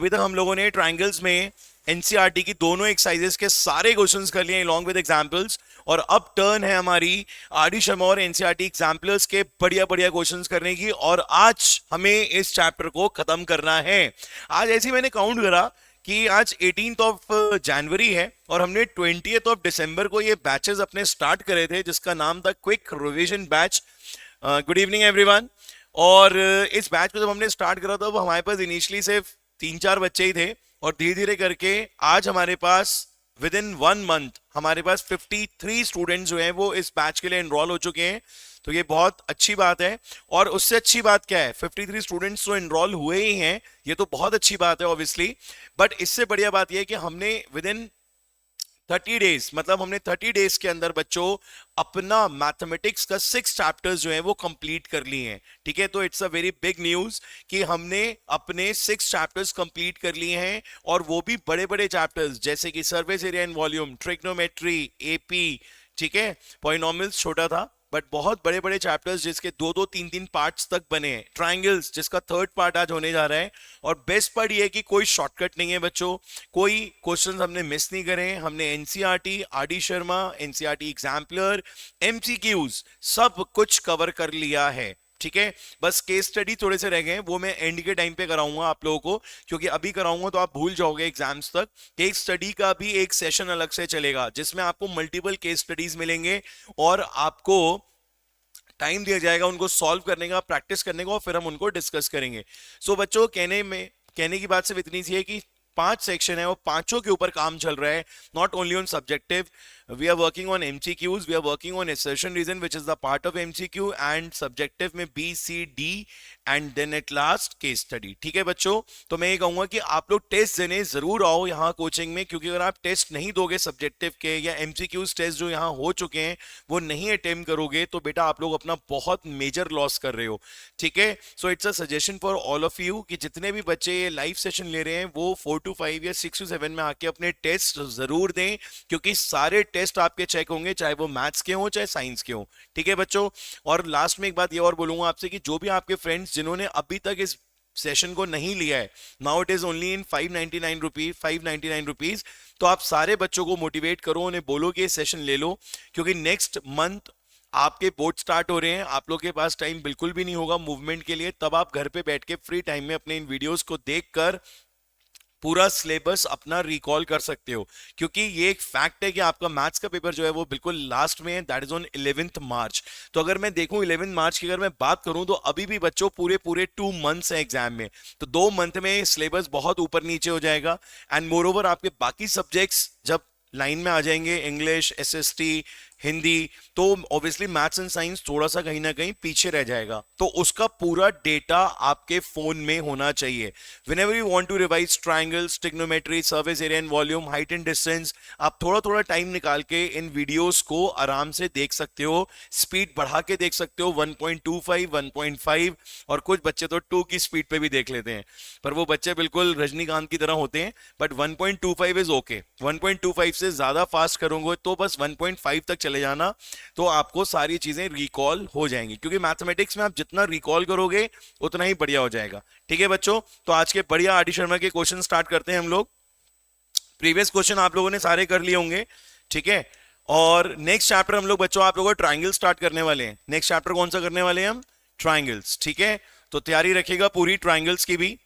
अभी तक हम लोगों ने ट्राइंगल्स में एनसीईआरटी की दोनों एक्सरसाइजेस के सारे क्वेश्चंस कर लिए अलॉन्ग विद एग्जांपल्स, और अब टर्न है हमारी आरडी शर्मा और एनसीईआरटी एग्जाम्पलर्स के बढ़िया बढ़िया क्वेश्चंस करने की, और आज हमें इस चैप्टर को खत्म करना है। आज ऐसे ही मैंने काउंट करा कि आज 18th ऑफ जनवरी है और हमने 20th ऑफ दिसंबर को ये बैचेस अपने स्टार्ट करे थे जिसका नाम था quick revision batch. Good evening everyone. और इस बैच को जब हमने स्टार्ट करा था, हमारे पास इनिशियली सिर्फ 3-4 बच्चे ही थे, और धीरे धीरे करके आज हमारे पास विद इन 1 मंथ हमारे पास 53 स्टूडेंट्स जो हैं वो इस बैच के लिए एनरोल हो चुके हैं। तो ये बहुत अच्छी बात है, और उससे अच्छी बात क्या है, 53 स्टूडेंट्स तो एनरोल हुए ही हैं, ये तो बहुत अच्छी बात है ऑब्वियसली। बट इससे बढ़िया बात यह है कि हमने विद इन 30 डेज, मतलब हमने 30 डेज के अंदर बच्चों अपना मैथमेटिक्स का 6 चैप्टर्स जो है वो कंप्लीट कर लिए हैं। ठीक है, तो it's a very big news कि हमने अपने 6 चैप्टर्स कंप्लीट कर लिए हैं, और वो भी बड़े बड़े चैप्टर्स जैसे कि surface area and volume, trigonometry, AP, ठीक है, पॉलिनोमियल्स छोटा था बट बहुत बड़े बड़े चैप्टर्स जिसके 2-2, 3-3 पार्ट्स तक बने हैं, ट्राइंगल्स जिसका थर्ड पार्ट आज होने जा रहा है। और बेस्ट पार्ट ये है कि कोई शॉर्टकट नहीं है बच्चों, कोई क्वेश्चंस हमने मिस नहीं करे। हमने NCERT, RD Sharma, NCERT exemplar, MCQs सब कुछ कवर कर लिया है। ठीक है, बस केस स्टडी थोड़े से रह गए हैं, वो मैं एंड के टाइम पे कराऊंगा आप लोगों को, क्योंकि अभी कराऊंगा तो आप भूल जाओगे एग्जाम्स तक। केस स्टडी का भी एक सेशन अलग से चलेगा जिसमें आपको मल्टीपल केस स्टडीज मिलेंगे, और आपको टाइम दिया जाएगा उनको सॉल्व करने का, प्रैक्टिस करने का, और फिर हम उनको डिस्कस करेंगे। सो बच्चों, कहने की बात सिर्फ इतनी सी है कि 5 सेक्शन है और पांचों के ऊपर काम चल रहा है, not only on subjective. We are working on MCQs, we are working on assertion reason which is the part of MCQ, and subjective में B C D, and then at last case study. ठीक है बच्चों, तो मैं ये कहूंगा कि आप लोग टेस्ट देने जरूर आओ यहाँ कोचिंग में, क्योंकि अगर आप टेस्ट नहीं दोगे सब्जेक्टिव के, या एमसीक्यूज टेस्ट जो यहाँ हो चुके हैं वो नहीं अटेम्प्ट करोगे, तो बेटा आप लोग अपना बहुत मेजर लॉस कर रहे हो। ठीक है, so it's a suggestion for all of you कि जितने भी बच्चे ये लाइव सेशन ले रहे हैं वो 4 to 5 या 6 to 7 में आके अपने टेस्ट जरूर दें, क्योंकि सारे टेस्ट आपके चेक होंगे, चाहे वो मैथ्स के हों चाहे साइंस के हों। ठीक है बच्चों, और लास्ट में एक बात ये और बोलूंगा आपसे कि जो भी आपके फ्रेंड्स जिन्होंने अभी तक इस सेशन को नहीं लिया है, now it is only in 599 rupees, तो आप सारे बच्चों को मोटिवेट करो, उन्हें बोलो कि ये सेशन ले लो, क्योंकि नेक्स्ट मंथ आपके बोर्ड स्टार्ट हो रहे हैं, आप लोग के पास टाइम बिल्कुल भी नहीं होगा मूवमेंट के लिए, तब आप घर पे बैठ के फ्री टाइम में अपने इन वीडियोस को देखकर पूरा सिलेबस अपना रिकॉल कर सकते हो, क्योंकि ये एक फैक्ट है कि आपका मैथ्स का पेपर जो है वो बिल्कुल लास्ट में है, दैट इज ऑन 11th मार्च। तो अगर मैं देखूं 11 मार्च की अगर मैं बात करूं तो अभी भी बच्चों पूरे पूरे 2 मंथ्स है एग्जाम में, तो 2 मंथ में सिलेबस बहुत ऊपर नीचे हो जाएगा। एंड मोर ओवर आपके बाकी सब्जेक्ट्स जब लाइन में आ जाएंगे, इंग्लिश, एसएसटी, हिंदी, तो ऑब्वियसली मैथ्स एंड साइंस थोड़ा सा कहीं ना कहीं पीछे रह जाएगा, तो उसका पूरा डेटा आपके फोन में होना चाहिए। whenever you want to revise triangles, trigonometry, surface area and volume, height and distance, आप थोड़ा थोड़ा टाइम निकाल के इन वीडियोस को आराम से देख सकते हो, स्पीड बढ़ा के देख सकते हो 1.25, 1.5, और कुछ बच्चे तो 2 की स्पीड पे भी देख लेते हैं, पर वो बच्चे बिल्कुल रजनीकांत की तरह होते हैं। बट 1.25 इज ओके, 1.25 से ज्यादा फास्ट करोगे तो बस 1.5 तक चले जाना, तो आपको सारी चीजें रिकॉल हो जाएंगी, क्योंकि मैथमेटिक्स में आप जितना रिकॉल करोगे उतना ही बढ़िया हो जाएगा। ठीक है बच्चों, तो आज के बढ़िया आरडी शर्मा के क्वेश्चन स्टार्ट करते हैं हम लोग। प्रीवियस क्वेश्चन आप लोगों ने सारे कर लिए होंगे, ठीक है, और नेक्स्ट चैप्टर हम लोग बच्चों आप लोगों ट्राइंगल स्टार्ट करने वाले हैं। नेक्स्ट चैप्टर कौन सा करने वाले हैं हम? ट्राइंगल्स। ठीक है, तो तैयारी रखिएगा पूरी ट्राइंगल्स की भी।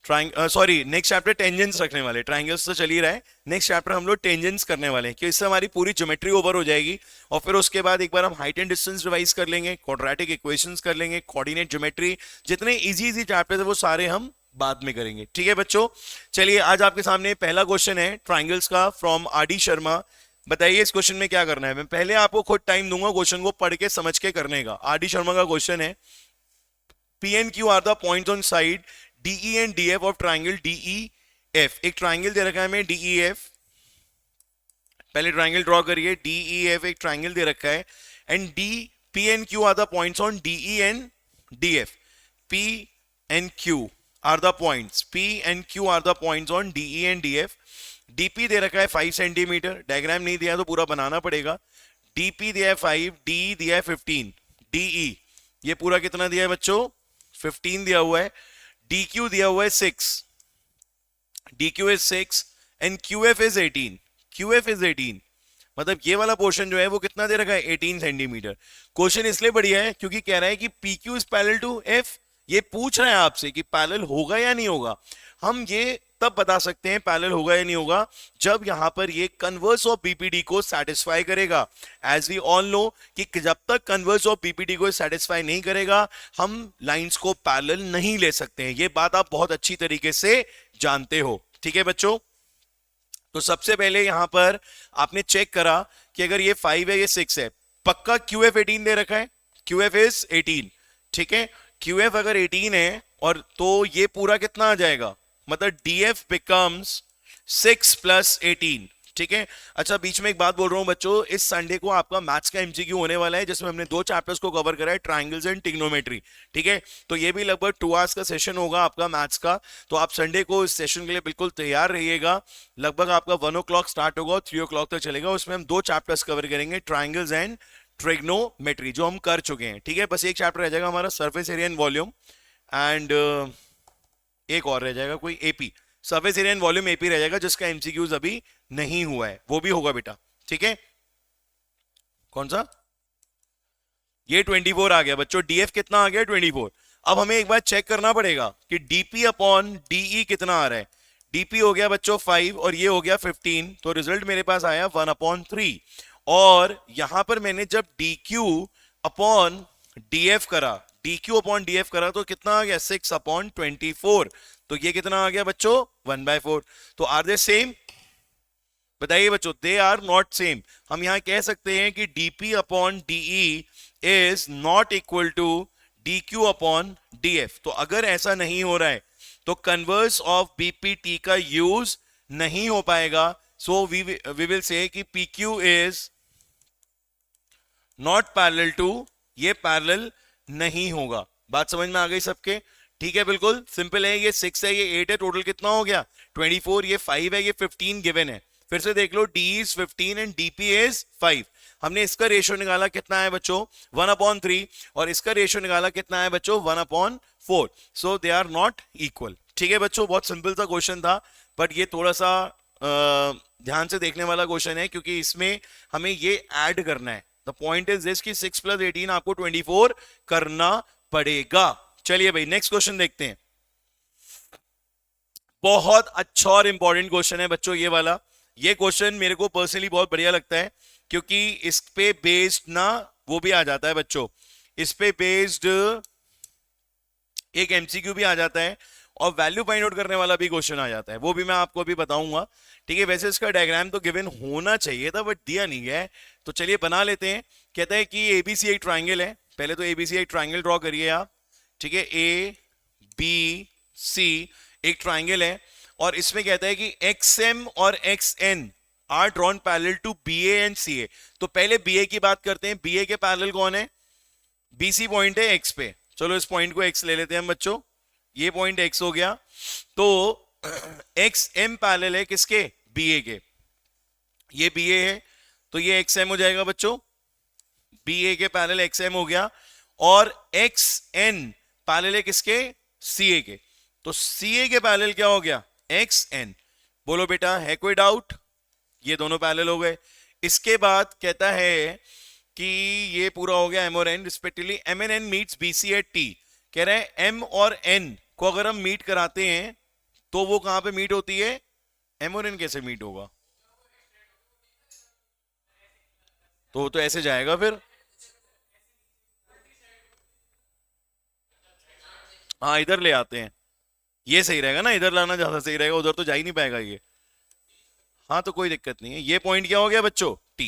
नेक्स्ट चैप्टर टेंजेंट्स रखने वाले, ट्राइंगल्स तो चल ही रहा है, नेक्स्ट चैप्टर हम लोग टेंजेंट्स करने वाले हैं, कि इससे हमारी पूरी ज्योमेट्री ओवर हो जाएगी, और फिर उसके बाद एक बार हम हाइट एंड डिस्टेंस रिवाइज कर लेंगे, क्वाड्रेटिक इक्वेशंस कर लेंगे, कोऑर्डिनेट ज्योमेट्री, जितने इजी इजी चैप्टर्स है वो सारे हम बाद में करेंगे। ठीक है बच्चों, चलिए आज आपके सामने पहला क्वेश्चन है ट्राइंगल्स का फ्रॉम आरडी शर्मा। बताइए इस क्वेश्चन में क्या करना है। मैं पहले आपको खुद टाइम दूंगा क्वेश्चन को पढ़ के समझ के करने का। आरडी शर्मा का क्वेश्चन है, P and Q are the points on side DE and DF of triangle DEF. एक ट्राइंगल दे रखा है हमें डीईएफ, पहले ट्राइंगल ड्रॉ करिए, डीईएफ एक ट्राइंगल दे रखा है, and D P and Q are the points on DE and DF. P and Q are the points, P and Q are the points on DE and DF. DP दे रखा है 5 centimetre, diagram नहीं दिया तो पूरा बनाना पड़ेगा। DP दिया है 5, डी दिया है 15, डीई ये पूरा कितना दिया है बच्चों? 15 दिया हुआ है। डी क्यू दिया हुआ है 6, DQ is 6 and QF is 18. QF is 18. मतलब ये वाला पोर्शन जो है वो कितना दे रखा है 18 सेंटीमीटर. क्वेश्चन इसलिए बढ़िया है क्योंकि कह रहा है कि PQ is parallel to F. ये पूछ रहा है आपसे कि पैरेलल होगा या नहीं होगा. हम ये तब बता सकते हैं पैरेलल होगा या नहीं होगा जब यहां पर ये कन्वर्स ऑफ बीपीडी को सेटिस्फाई करेगा. एज वी ऑल नो कि जब तक कन्वर्स ऑफ बीपीडी को सेटिस्फाई नहीं करेगा हम लाइंस को पैरेलल नहीं ले सकते हैं. ये बात आप बहुत अच्छी तरीके से जानते हो. ठीक है बच्चों. तो सबसे पहले यहां पर आपने चेक करा कि अगर ये 5 है ये 6 है, पक्का QF 18 दे रखा है. QF is 18. ठीक है. QF अगर 18 है और तो ये पूरा कितना आ जाएगा, मतलब DF बिकम्स 6 + 18. ठीक है. अच्छा बीच में एक बात बोल रहा हूं बच्चों, इस संडे को आपका मैथ्स का MCQ होने वाला है जिसमें हमने 2 चैप्टर्स को कवर करा है, ट्रायंगल्स एंड ट्रिग्नोमेट्री. ठीक है. तो ये भी लगभग 2 आवर्स का सेशन होगा आपका मैथ्स का. तो आप संडे को इस सेशन के लिए बिल्कुल तैयार रहिएगा. लगभग आपका 1 o'clock स्टार्ट होगा और 3 o'clock तक चलेगा. उसमें हम 2 चैप्टर्स कवर करेंगे, ट्रायंगल्स एंड ट्रिग्नोमेट्री, जो हम कर चुके हैं. ठीक है. बस एक चैप्टर रह जाएगा हमारा surface area and volume, and एक और रह जाएगा कोई AP, surface area and volume AP रह जाएगा जिसका MCQs अभी नहीं हुआ है, वो भी होगा बेटा. ठीक है. कौन सा, ये 24 आ गया बच्चों. DF कितना आ गया 24. अब हमें एक बार चेक करना पड़ेगा कि DP अपॉन DE कितना आ रहा है. DP हो गया बच्चों 5 और ये हो गया 15, तो रिजल्ट मेरे पास आया 1/3. और यहां पर मैंने जब DQ अपॉन DF करा, DQ अपॉन DF करा तो कितना आ गया 6/24. तो ये कितना आ गया बच्चों 1/4. तो आर दे सेम, बताइए बच्चों. They are not same. हम यहां कह सकते हैं कि DP upon DE is not equal to DQ upon DF. तो अगर ऐसा नहीं हो रहा है तो कन्वर्स ऑफ BPT का यूज नहीं हो पाएगा. सो वी विल से कि PQ is not parallel to, ये पैरेलल नहीं होगा. बात समझ में आ गई सबके. ठीक है. बिल्कुल सिंपल है. ये 6 है, ये 8 है, टोटल कितना हो गया 24. ये 5 है, ये 15 गिवन है. फिर से देख लो, D is 15 and DP is 5. हमने इसका रेशियो निकाला कितना है बच्चों 1/3 और इसका रेशियो निकाला कितना है बच्चों 1/4. सो दे आर नॉट इक्वल. ठीक है बच्चों. बहुत सिंपल सा क्वेश्चन था, बट ये थोड़ा सा ध्यान से देखने वाला क्वेश्चन है क्योंकि इसमें हमें ये ऐड करना है. द पॉइंट इज दिस कि 6 + 18 आपको 24 करना पड़ेगा. चलिए भाई नेक्स्ट क्वेश्चन देखते हैं. बहुत अच्छा और इंपॉर्टेंट क्वेश्चन है बच्चों ये वाला. ये क्वेश्चन मेरे को पर्सनली बहुत बढ़िया लगता है क्योंकि इस पे बेस्ड ना वो भी आ जाता है बच्चों, इस पे बेस्ड एक MCQ भी आ जाता है और वैल्यू फाइंड आउट करने वाला भी क्वेश्चन आ जाता है. वो भी मैं आपको अभी बताऊंगा. ठीक है. वैसे इसका डायग्राम तो गिवन होना चाहिए था बट दिया नहीं गया है, तो चलिए बना लेते हैं. कहता है कि ABC एक ट्राइंगल है. पहले तो ABC एक ट्राइंगल ड्रॉ करिए आप. ठीक है. ABC एक ट्राइंगल है और इसमें कहता है कि XM और XN are drawn parallel to BA and CA. तो पहले BA की बात करते हैं. BA के पैरेलल कौन है, BC पॉइंट है X पे. चलो इस पॉइंट को X ले लेते हैं हम बच्चों. ये पॉइंट X हो गया. तो XM पैरेलल है किसके, BA के. ये BA है तो ये XM हो जाएगा बच्चों. BA के पैरेलल XM हो गया और XN पैरेलल है किसके, CA के. तो CA के पैरेलल क्या हो गया XN. बोलो बेटा है कोई डाउट. ये दोनों पैरेलल हो गए. इसके बाद कहता है कि ये पूरा हो गया M और N respectively. M and N meets BC at T. कह रहे हैं M और N को अगर हम मीट कराते हैं तो वो कहां पे मीट होती है, M और N कैसे मीट होगा, तो ऐसे जाएगा फिर. हाँ इधर ले आते हैं, ये सही रहेगा ना, इधर लाना ज्यादा सही रहेगा, उधर तो जा ही नहीं पाएगा ये. हाँ तो कोई दिक्कत नहीं है. ये पॉइंट क्या हो गया बच्चों T.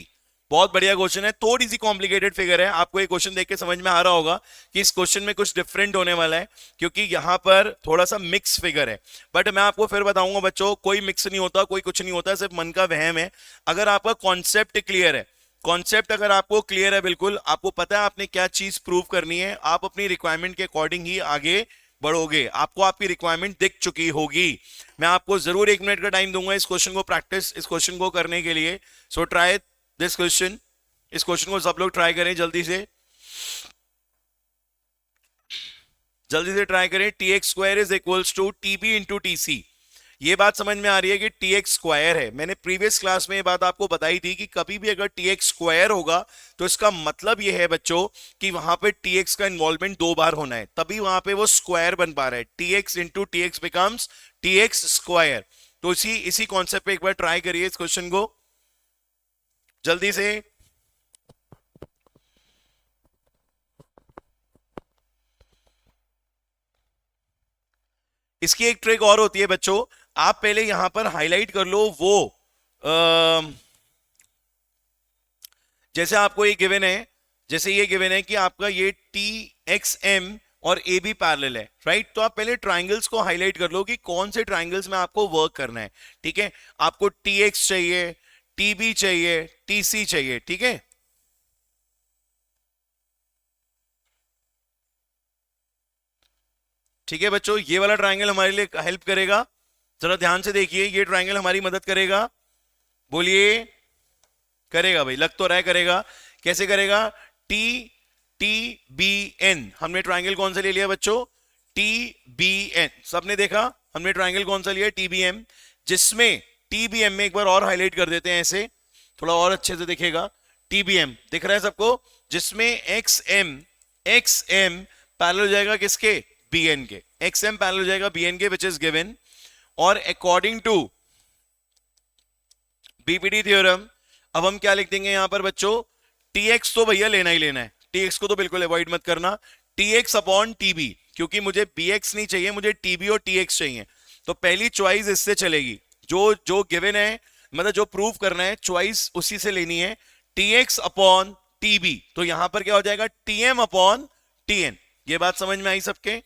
बहुत बढ़िया क्वेश्चन है. थोड़ी सी कॉम्प्लिकेटेड फिगर है. आपको ये क्वेश्चन देख के समझ में आ रहा होगा कि इस क्वेश्चन में कुछ डिफरेंट होने वाला है क्योंकि यहां पर थोड़ा सा मिक्स फिगर है. बट मैं आपको फिर बताऊंगा बच्चों, कोई मिक्स नहीं होता, कोई कुछ नहीं होता, सिर्फ मन का वहम है. अगर आपका कॉन्सेप्ट क्लियर है, कॉन्सेप्ट अगर आपको क्लियर है, बिल्कुल आपको पता है आपने क्या चीज प्रूव करनी है, आप अपनी रिक्वायरमेंट के अकॉर्डिंग ही आगे बढ़ोगे. आपको आपकी रिक्वायरमेंट दिख चुकी होगी. मैं आपको जरूर 1 मिनट का टाइम दूंगा इस क्वेश्चन को प्रैक्टिस, इस क्वेश्चन को करने के लिए. So try this question. इस क्वेश्चन को सब लोग ट्राई करें जल्दी से, जल्दी से ट्राई करें. TX² is equals to TB into TC. ये बात समझ में आ रही है कि टी एक्स स्क्वायर है। मैंने प्रीवियस क्लास में ये बात आपको बताई थी कि कभी भी अगर टी एक्स स्क्वायर होगा तो इसका मतलब ये है बच्चों कि वहां पे टी एक्स का इन्वॉल्वमेंट 2 बार होना है, तभी वहां पे वो स्क्वायर बन पा रहा है। T x into T x becomes T X square. तो इसी इसी कॉन्सेप्ट पे एक बार ट्राई करिए इस क्वेश्चन को जल्दी से। इसकी एक ट्रिक और होती है बच्चों, आप पहले यहां पर हाईलाइट कर लो वो जैसे आपको ये गिवन है, जैसे ये गिवन है कि आपका ये टी एक्स एम और ए बी पैरेलल है, राइट। तो आप पहले ट्राइंगल्स को हाईलाइट कर लो कि कौन से ट्राइंगल्स में आपको वर्क करना है, ठीक है। आपको टी एक्स चाहिए, टी बी चाहिए, टी सी चाहिए, ठीक है। ठीक है बच्चों, ये वाला ट्राइंगल हमारे लिए हेल्प करेगा, जरा ध्यान से देखिए, ये ट्राइंगल हमारी मदद करेगा। बोलिए, करेगा भाई, लग तो रहा है करेगा। कैसे करेगा? टी टी बी एन, हमने ट्राइंगल कौन सा ले लिया बच्चों? T B N. सबने देखा हमने ट्राइंगल कौन सा लिया? टी बी एम, जिसमें टी बी एम में एक बार और हाईलाइट कर देते हैं ऐसे, थोड़ा और अच्छे से दिखेगा। टी बी एम दिख रहा है सबको, जिसमें एक्स एम पैरेलल हो जाएगा किसके? बी एन के। एक्स एम पैरेलल हो जाएगा बी एन के, विच इज गिवन। और अकॉर्डिंग टू बीपीटी थ्योरम अब हम क्या लिख देंगे यहां पर बच्चों? टी एक्स तो भैया लेना ही लेना है, टी एक्स को तो बिल्कुल अवॉइड मत करना। T X upon T B, क्योंकि मुझे बी एक्स नहीं चाहिए, मुझे टी बी और टी एक्स चाहिए। तो पहली चॉइस इससे चलेगी, जो जो गिवन है, मतलब जो प्रूव करना है, चॉइस उसी से लेनी है। T X upon T B, तो यहां पर क्या हो जाएगा? T M upon T N. ये बात समझ में आई सबके?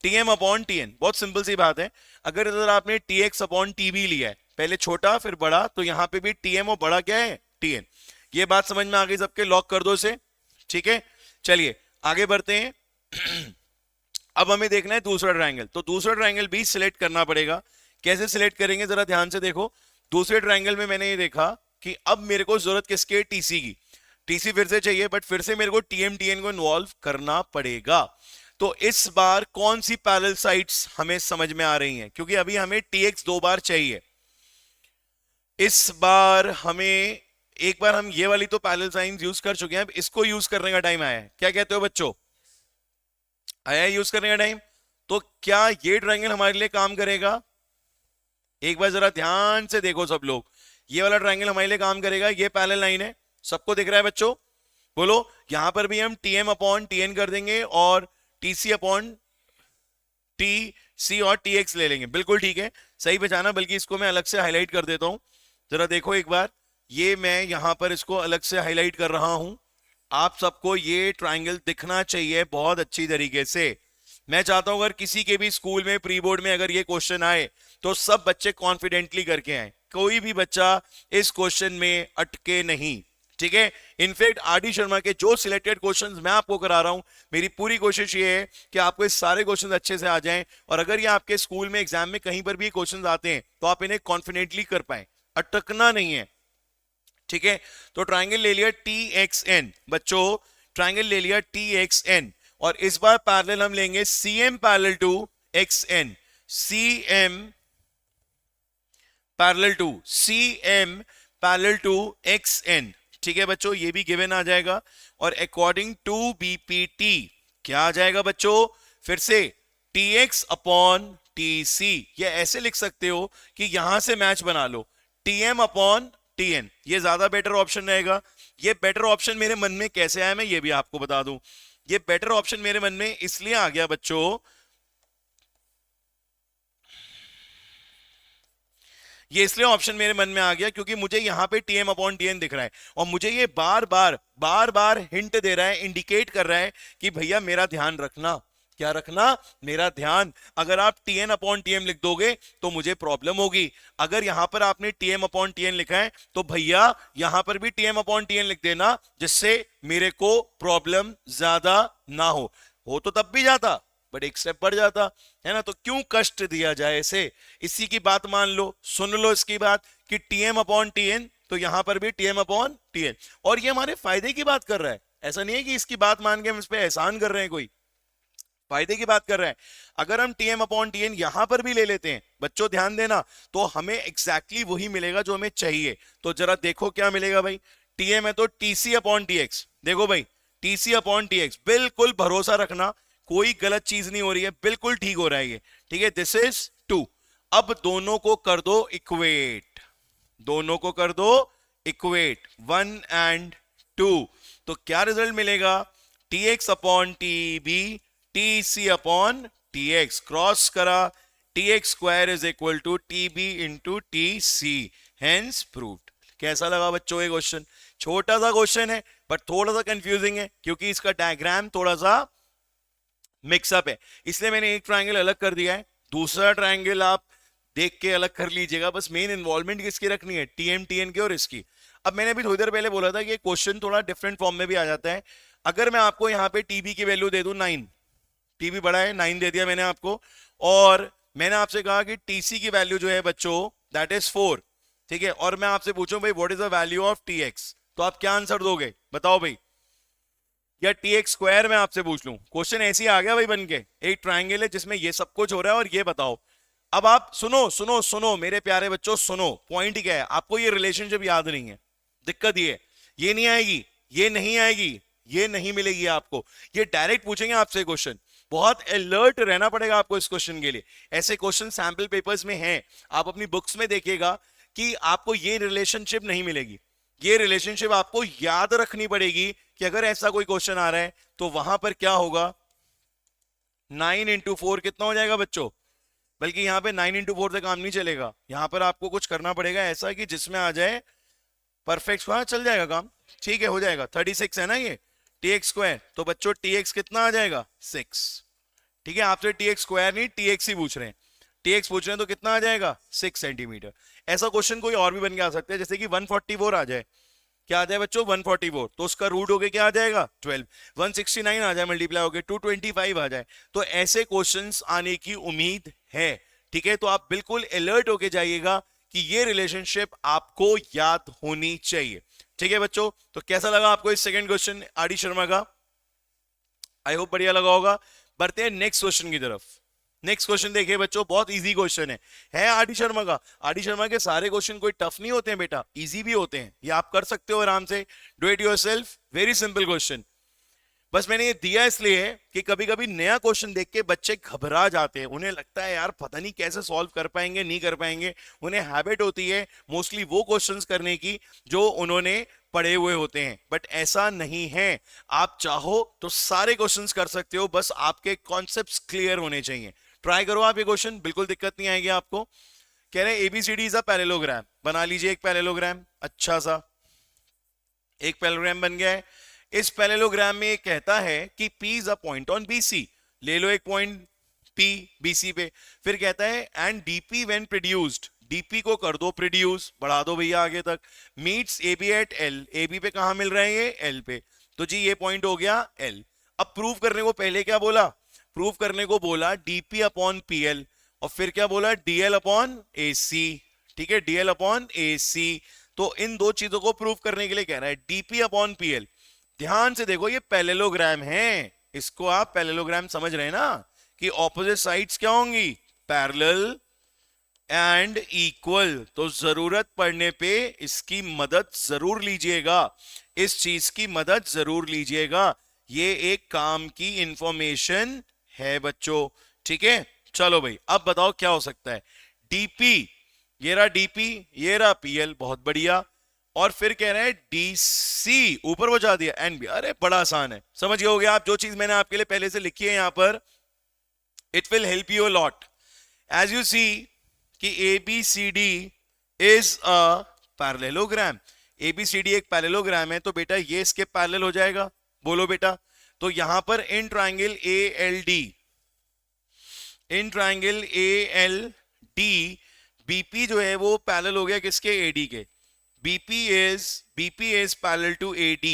T M upon T N, बहुत सिंपल सी बात है। अगर इधर आपने T X upon T B लिया है, पहले छोटा फिर बड़ा, तो यहां पे भी टी एम और बड़ा क्या है? T N. ये बात समझ में आ गई सबके? लॉक कर दो इसे, ठीक है। चलिए आगे बढ़ते हैं। अब हमें देखना है दूसरा ट्रायंगल, तो दूसरा ट्रायंगल भी सिलेक्ट करना पड़ेगा। कैसे सिलेक्ट करेंगे जरा ध्यान से देखो। दूसरे ट्रायंगल में मैंने ये देखा कि अब मेरे को जरूरत किसकी है? टीसी की। टीसी फिर से चाहिए, बट फिर से मेरे को टीएम टीएन को इन्वॉल्व करना पड़ेगा। तो इस बार कौन सी पैरेलल साइड्स हमें समझ में आ रही हैं? क्योंकि अभी हमें टीएक्स 2 बार चाहिए, इस बार हमें एक बार हम ये वाली तो पैरेलल साइंस यूज कर चुके हैं, अब इसको यूज करने का टाइम आया है। क्या कहते हो बच्चों? आया है यूज करने का टाइम? तो क्या ये ट्रायंगल हमारे लिए काम करेगा? एक बार जरा ध्यान से देखो सब लोग, ये वाला ट्रायंगल हमारे लिए काम करेगा। ये पैरेलल लाइन है, सबको दिख रहा है बच्चों? बोलो। यहां पर भी हम टीएम अपॉन टीएन कर देंगे और टीसी अपॉन टी सी और टी एक्स ले लेंगे। बिल्कुल ठीक है, सही बचाना, बल्कि इसको मैं अलग से हाईलाइट कर देता हूं। जरा देखो एक बार, ये मैं यहां पर इसको अलग से हाईलाइट कर रहा हूं। आप सबको ये ट्रायंगल दिखना चाहिए बहुत अच्छी तरीके से। मैं चाहता हूं अगर किसी के भी स्कूल में प्री बोर्ड में अगर ये क्वेश्चन आए तो सब बच्चे कॉन्फिडेंटली करके आए, कोई भी बच्चा इस क्वेश्चन में अटके नहीं, ठीक है। इनफैक्ट आरडी शर्मा के जो सिलेक्टेड क्वेश्चंस मैं आपको करा रहा हूं, मेरी पूरी कोशिश ये है कि आपको ये सारे क्वेश्चंस अच्छे से आ जाएं, और अगर ये आपके स्कूल में एग्जाम में कहीं पर भी क्वेश्चंस आते हैं तो आप इन्हें कॉन्फिडेंटली कर पाए, अटकना नहीं है, ठीक है। तो ट्राइंगल ले लिया टी एक्स एन बच्चों, ट्राइंगल ले लिया टी एक्स एन, और इस बार पैरेलल हम लेंगे C M parallel to X N, C M parallel to C M parallel to X N, ठीक है बच्चों। ये भी गिवन आ जाएगा, और अकॉर्डिंग टू बीपीटी क्या आ जाएगा बच्चों? फिर से T X upon T C, ये ऐसे लिख सकते हो कि यहां से मैच बना लो, T M upon T N, ये ज्यादा बेटर ऑप्शन रहेगा। ये बेटर ऑप्शन मेरे मन में कैसे आया मैं ये भी आपको बता दूं। ये बेटर ऑप्शन मेरे मन में इसलिए आ गया बच्चों, ये इसलिए ऑप्शन मेरे मन में आ गया क्योंकि मुझे यहां पे टीएम अपॉन टीएन दिख रहा है, और मुझे ये बार बार हिंट दे रहा है, इंडिकेट कर रहा है कि भैया मेरा ध्यान रखना। क्या रखना? मेरा ध्यान। अगर आप टीएन अपॉन टीएम लिख दोगे तो मुझे प्रॉब्लम होगी। अगर यहां पर आपने टीएम अपॉन टीएन लिखा है तो भैया यहां पर भी टीएम अपॉन टीएन लिख देना, जिससे मेरे को प्रॉब्लम ज्यादा ना हो तो तब भी जाता, बट एक स्टेप बढ़ जाता है ना। तो क्यों कष्ट दिया जाए इसे? इसी की बात मान लो, सुन लो इसकी बात कि टीएम अपॉन टीएन, तो यहां पर भी टीएम अपॉन टीएन, और ये हमारे फायदे की बात कर रहा है। ऐसा नहीं है कि इसकी बात मान के हम इस पे एहसान कर रहे हैं कोई, फायदे की बात कर रहे हैं। अगर हम टीएम अपॉन टीएन यहां पर भी ले लेते हैं बच्चों, ध्यान देना, तो हमें एग्जैक्टली वही मिलेगा जो हमें चाहिए। तो जरा देखो क्या मिलेगा भाई, टीएम है तो टीसी अपॉन टीएक्स। देखो भाई, टीसी अपॉन टीएक्स, बिल्कुल भरोसा रखना, कोई गलत चीज नहीं हो रही है, बिल्कुल ठीक हो रहा है ये, ठीक है। This is 2। अब दोनों को कर दो इक्वेट, दोनों को कर दो इक्वेट, 1 एंड 2। तो क्या रिजल्ट मिलेगा, T X upon T B T C upon T X, cross करा, T X square is equal to T B into T C, hence proved. कैसा लगा बच्चों ये क्वेश्चन? छोटा सा क्वेश्चन है बट थोड़ा सा कंफ्यूजिंग है, क्योंकि इसका डायग्राम थोड़ा सा मिक्सअप है, इसलिए मैंने एक ट्रायंगल अलग कर दिया है, दूसरा ट्रायंगल आप देख के अलग कर लीजिएगा। बस मेन इन्वॉल्वमेंट किसकी रखनी है, टीएम टीएन की और इसकी। अब मैंने अभी थोड़ी देर पहले बोला था कि क्वेश्चन थोड़ा डिफरेंट फॉर्म में भी आ जाता है। अगर मैं आपको यहाँ पे टीबी की वैल्यू दे दूं 9, टीबी बड़ा है 9 दे दिया मैंने आपको, और मैंने आपसे कहा कि टीसी की वैल्यू जो है बच्चों दैट इज 4, ठीक है, और मैं आपसे पूछूं भाई what is the value of T x, तो आप क्या आंसर दोगे बताओ भाई? या टी एक्स स्क्वायर मैं आपसे पूछ लूं, क्वेश्चन ऐसे ही आ गया भाई बन के, एक ट्राइंगल है जिसमें ये सब कुछ हो रहा है और ये बताओ। अब आप सुनो सुनो सुनो मेरे प्यारे बच्चों, सुनो, पॉइंट क्या है, आपको ये रिलेशनशिप याद नहीं है, दिक्कत ये नहीं आएगी, ये नहीं आएगी, ये नहीं मिलेगी आपको, ये डायरेक्ट पूछेंगे आपसे क्वेश्चन, बहुत अलर्ट रहना पड़ेगा आपको इस क्वेश्चन के लिए। ऐसे क्वेश्चन सैंपल पेपर्स में हैं, आप अपनी बुक्स में देखिएगा कि आपको ये रिलेशनशिप नहीं मिलेगी, ये रिलेशनशिप आपको याद रखनी पड़ेगी कि अगर ऐसा कोई क्वेश्चन आ रहा है तो वहां पर क्या होगा, 9 इंटू 4 कितना हो जाएगा बच्चों? बल्कि यहां पे 9 इंटू 4 से काम नहीं चलेगा, यहां पर आपको कुछ करना पड़ेगा ऐसा कि जिसमें आ जाए परफेक्ट, हाँ चल जाएगा काम, ठीक है, हो जाएगा। 36 है ना ये टी एक्स स्क्वायर, तो बच्चों टी एक्स कितना आ जाएगा 6, ठीक है, आपसे टी एक्स स्क्वायर नहीं टी एक्स ही पूछ रहे हैं, टी एक्स पूछ रहे हैं तो कितना आ जाएगा 6 सेंटीमीटर। ऐसा क्वेश्चन कोई और भी बन के आ सकता है, जैसे कि 144 आ जाए, क्या आ जाए बच्चों 144, तो उसका रूट हो गया क्या आ जाएगा 12, 169 आ जाए मल्टीप्लाई हो गया 225 आ जाए, तो ऐसे क्वेश्चंस आने की उम्मीद है, ठीक है। तो आप बिल्कुल अलर्ट होके जाइएगा कि ये रिलेशनशिप आपको याद होनी चाहिए, ठीक है बच्चों। तो कैसा लगा आपको इस second question R D Sharma का? आई होप बढ़िया लगा होगा। बढ़ते हैं नेक्स्ट क्वेश्चन की तरफ। नेक्स्ट क्वेश्चन देखिए बच्चों, बहुत इजी क्वेश्चन है आर डी शर्मा का। आर डी शर्मा के सारे क्वेश्चन कोई टफ नहीं होते हैं बेटा, इजी भी होते हैं, ये आप कर सकते हो आराम से, do it yourself, very simple question. बस मैंने ये दिया इसलिए कि कभी कभी नया क्वेश्चन देख के बच्चे घबरा जाते हैं, उन्हें लगता है यार पता नहीं कैसे सॉल्व कर पाएंगे, नहीं कर पाएंगे, उन्हें हैबिट होती है मोस्टली वो क्वेश्चंस करने की जो उन्होंने पढ़े हुए होते हैं, बट ऐसा नहीं है। आप चाहो तो सारे क्वेश्चंस कर सकते हो, बस आपके कॉन्सेप्ट्स क्लियर होने चाहिए। ट्राई करो आप ये क्वेश्चन, बिल्कुल दिक्कत नहीं आएगी आपको। कह रहे एबीसीडी इज अ पैरेललोग्राम, बना लीजिए एक पैरेललोग्राम, अच्छा सा एक पैरेललोग्राम बन गया है। इस पैरेललोग्राम में कहता है कि P is a point on BC, ले लो एक पॉइंट P BC पे, फिर कहता है and DP when produced, DP को कर दो प्रोड्यूस, बढ़ा दो भैया आगे तक, meets AB at L, AB पे कहां मिल रहे हैं ये L पे, तो जी ये पॉइंट हो गया L। अब प्रूव करने को पहले क्या बोला, प्रूव करने को बोला DP अपॉन PL, और फिर क्या बोला DL अपॉन AC, ठीक है, DL अपॉन AC। तो इन दो चीजों को प्रूव करने के लिए कह रहा है DP अपॉन PL। ध्यान से देखो ये पैरेललोग्राम है, इसको आप पैरेललोग्राम समझ रहे हैं ना, कि ऑपोजिट साइड्स क्या होंगी, पैरेलल एंड इक्वल, तो जरूरत पड़ने पे इसकी मदद जरूर लीजिएगा, इस चीज की मदद जरूर लीजिएगा, ये एक काम की इंफॉर्मेशन है बच्चों, ठीक है। चलो भाई अब बताओ क्या हो सकता है, डीपी, ये रहा डीपी, ये रहा पीएल, बहुत बढ़िया, और फिर कह रहे हैं डीसी, ऊपर बचा दिया एंड बी, अरे बड़ा आसान है, समझ गए होगे आप, जो चीज मैंने आपके लिए पहले से लिखी है यहां पर, it will help you a lot. As you see कि ABCD is a parallelogram, ABCD एक पैरेललोग्राम है, तो बेटा ये इसके पैरेलल हो जाएगा, बोलो बेटा। तो यहां पर in triangle ALD, in triangle ALD BP जो है वो पैरेलल हो गया किसके, AD के, BP is parallel to AD,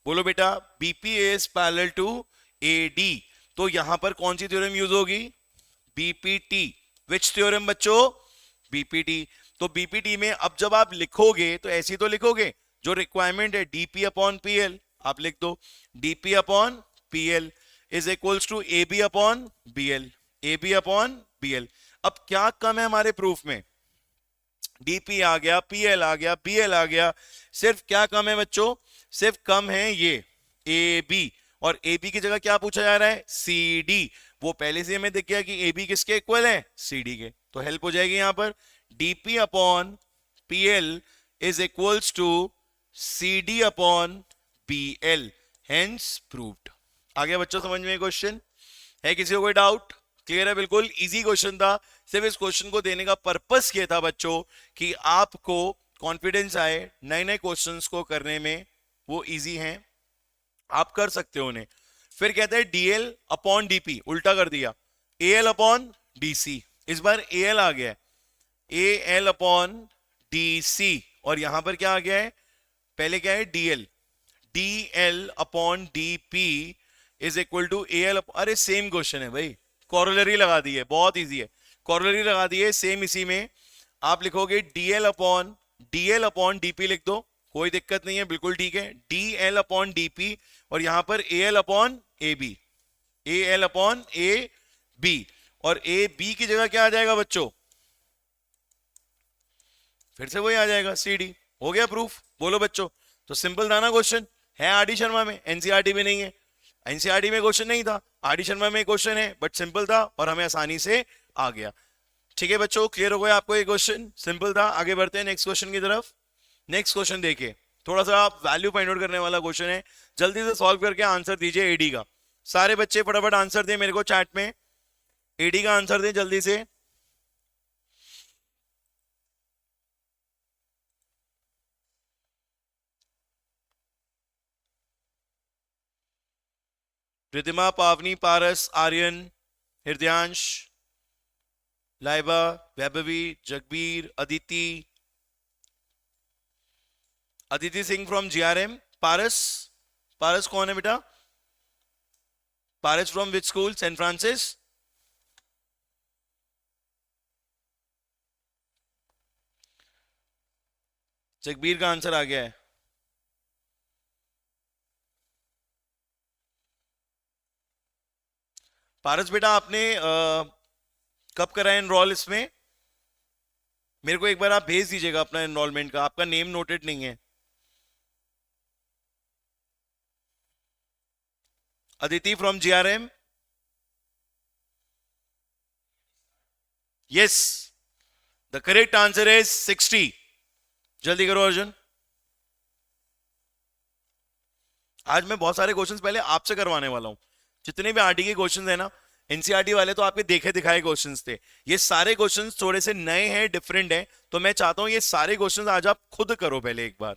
बोलो बेटा BP is parallel to AD, तो यहां पर कौन सी थ्योरम यूज होगी, BPT, विच थ्योरम बच्चों, BPT। तो BPT में अब जब आप लिखोगे तो ऐसी तो लिखोगे, जो रिक्वायरमेंट है DP अपॉन PL, आप लिख दो DP upon PL, is equals to A B upon B L, A B upon B L. अब क्या कम है हमारे प्रूफ में? डीपी आ गया, पीएल आ गया, बीएल आ गया, सिर्फ क्या कम है बच्चों? सिर्फ कम है ये ए बी, और ए बी की जगह क्या पूछा जा रहा है? C D. वो पहले से हमें दिख गया कि ए बी किसके इक्वल है? सी डी के, तो हेल्प हो जाएगी यहां पर। DP upon PL is equals to C D upon B L, hence proved. आ गया बच्चों समझ में क्वेश्चन? है किसी को कोई डाउट? क्लियर है? बिल्कुल इजी क्वेश्चन था। सिर्फ इस क्वेश्चन को देने का पर्पस ये था बच्चों कि आपको कॉन्फिडेंस आए नए नए क्वेश्चंस को करने में, वो इजी हैं, आप कर सकते हो उन्हें। फिर कहते हैं डीएल अपॉन डीपी, उल्टा कर दिया, एएल अपॉन डीसी। इस बार एएल आ गया है, एएल अपॉन डीसी, और यहां पर क्या आ गया है? पहले क्या है? DL, DL upon DP is equal to AL. अरे सेम क्वेश्चन है भाई, कॉरोलरी लगा दी है, बहुत इजी है, कॉरोलरी लगा दी है सेम। इसी में आप लिखोगे डीएल अपॉन डीपी लिख दो, कोई दिक्कत नहीं है, बिल्कुल ठीक है। डीएल अपॉन डीपी, और यहां पर AL upon A B, AL upon A B, और ए बी की जगह क्या आ जाएगा बच्चों? फिर से वही आ जाएगा, सी डी। हो गया प्रूफ? बोलो बच्चों। तो सिंपल था ना क्वेश्चन? है आर डी शर्मा में, एनसीईआरटी में नहीं है। एनसीईआरटी में क्वेश्चन नहीं था, आर डी शर्मा में क्वेश्चन है, बट सिंपल था और हमें आसानी से आ गया। ठीक है बच्चों, क्लियर हो गया आपको ये क्वेश्चन? सिंपल था। आगे बढ़ते हैं नेक्स्ट क्वेश्चन की तरफ। नेक्स्ट क्वेश्चन देखिए, थोड़ा सा आप वैल्यू फाइंड आउट करने वाला क्वेश्चन है, जल्दी से सॉल्व करके आंसर दीजिए एडी का। सारे बच्चे फटाफट आंसर दें मेरे को चैट में, एडी का आंसर दें जल्दी से। Ritima, Pavani, Paras, Aryan, Hridayansh, Laiba, Vaibhavi, Jagbir, Aditi, Aditi Singh from GRM. पारस, पारस कौन है बेटा? Paras from which school? Saint Francis. Jagbir का आंसर आ गया है। पारस बेटा आपने कब करा एनरोल इसमें? मेरे को एक बार आप भेज दीजिएगा अपना एनरोलमेंट का, आपका नेम नोटेड नहीं है। Aditi from GRM. Yes, the correct answer is 60। जल्दी करो अर्जुन। आज मैं बहुत सारे क्वेश्चंस पहले आपसे करवाने वाला हूं। जितने भी आरटी के क्वेश्चंस है ना, एनसीईआरटी वाले तो आपके देखे दिखाए क्वेश्चंस थे, ये सारे क्वेश्चंस थोड़े से नए हैं, डिफरेंट हैं, तो मैं चाहता हूं ये सारे क्वेश्चंस आज आप खुद करो पहले एक बार।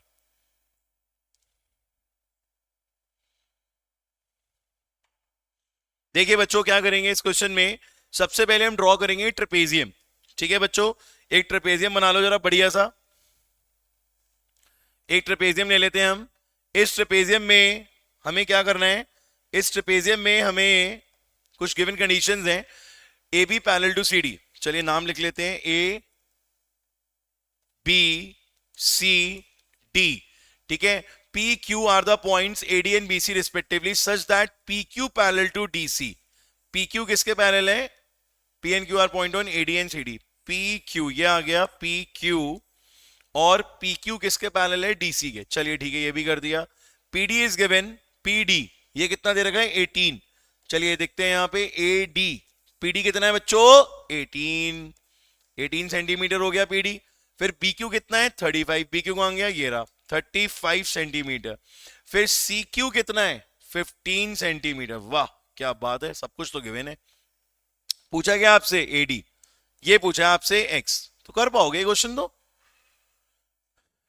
देखिए बच्चों क्या करेंगे इस क्वेश्चन में, सबसे पहले हम ड्रॉ करेंगे ट्रेपेजियम। ठीक है बच्चों, एक ट्रेपेजियम बना लो जरा बढ़िया सा। एक ट्रेपेजियम ले लेते हैं हम। इस ट्रेपेजियम में हमें क्या करना है? इस ट्रेपेजियम में हमें कुछ गिवन कंडीशंस हैं। A B parallel to C D, चलिए नाम लिख लेते हैं, ए बी सी डी। ठीक है, P Q are the points A D and B C respectively such that P Q parallel to D C. P Q किसके parallel है? P and Q are point on A D and C D. P Q, ये आ गया P Q, और P Q किसके parallel है? DC के। चलिए ठीक है, ये भी कर दिया। P D is given, P D ये कितना दे रखा है? 18। चलिए देखते हैं यहाँ पे ए डी, पी डी कितना है बच्चों? 18 सेंटीमीटर हो गया पी डी। फिर बी क्यू कितना है? 35, बी क्यू कहां गया? ये रहा, 35 सेंटीमीटर। फिर सी क्यू कितना है? 15 सेंटीमीटर। वाह क्या बात है, सब कुछ तो गिवन है। पूछा गया आपसे एडी, ये पूछा आपसे एक्स, तो कर पाओगे क्वेश्चन? तो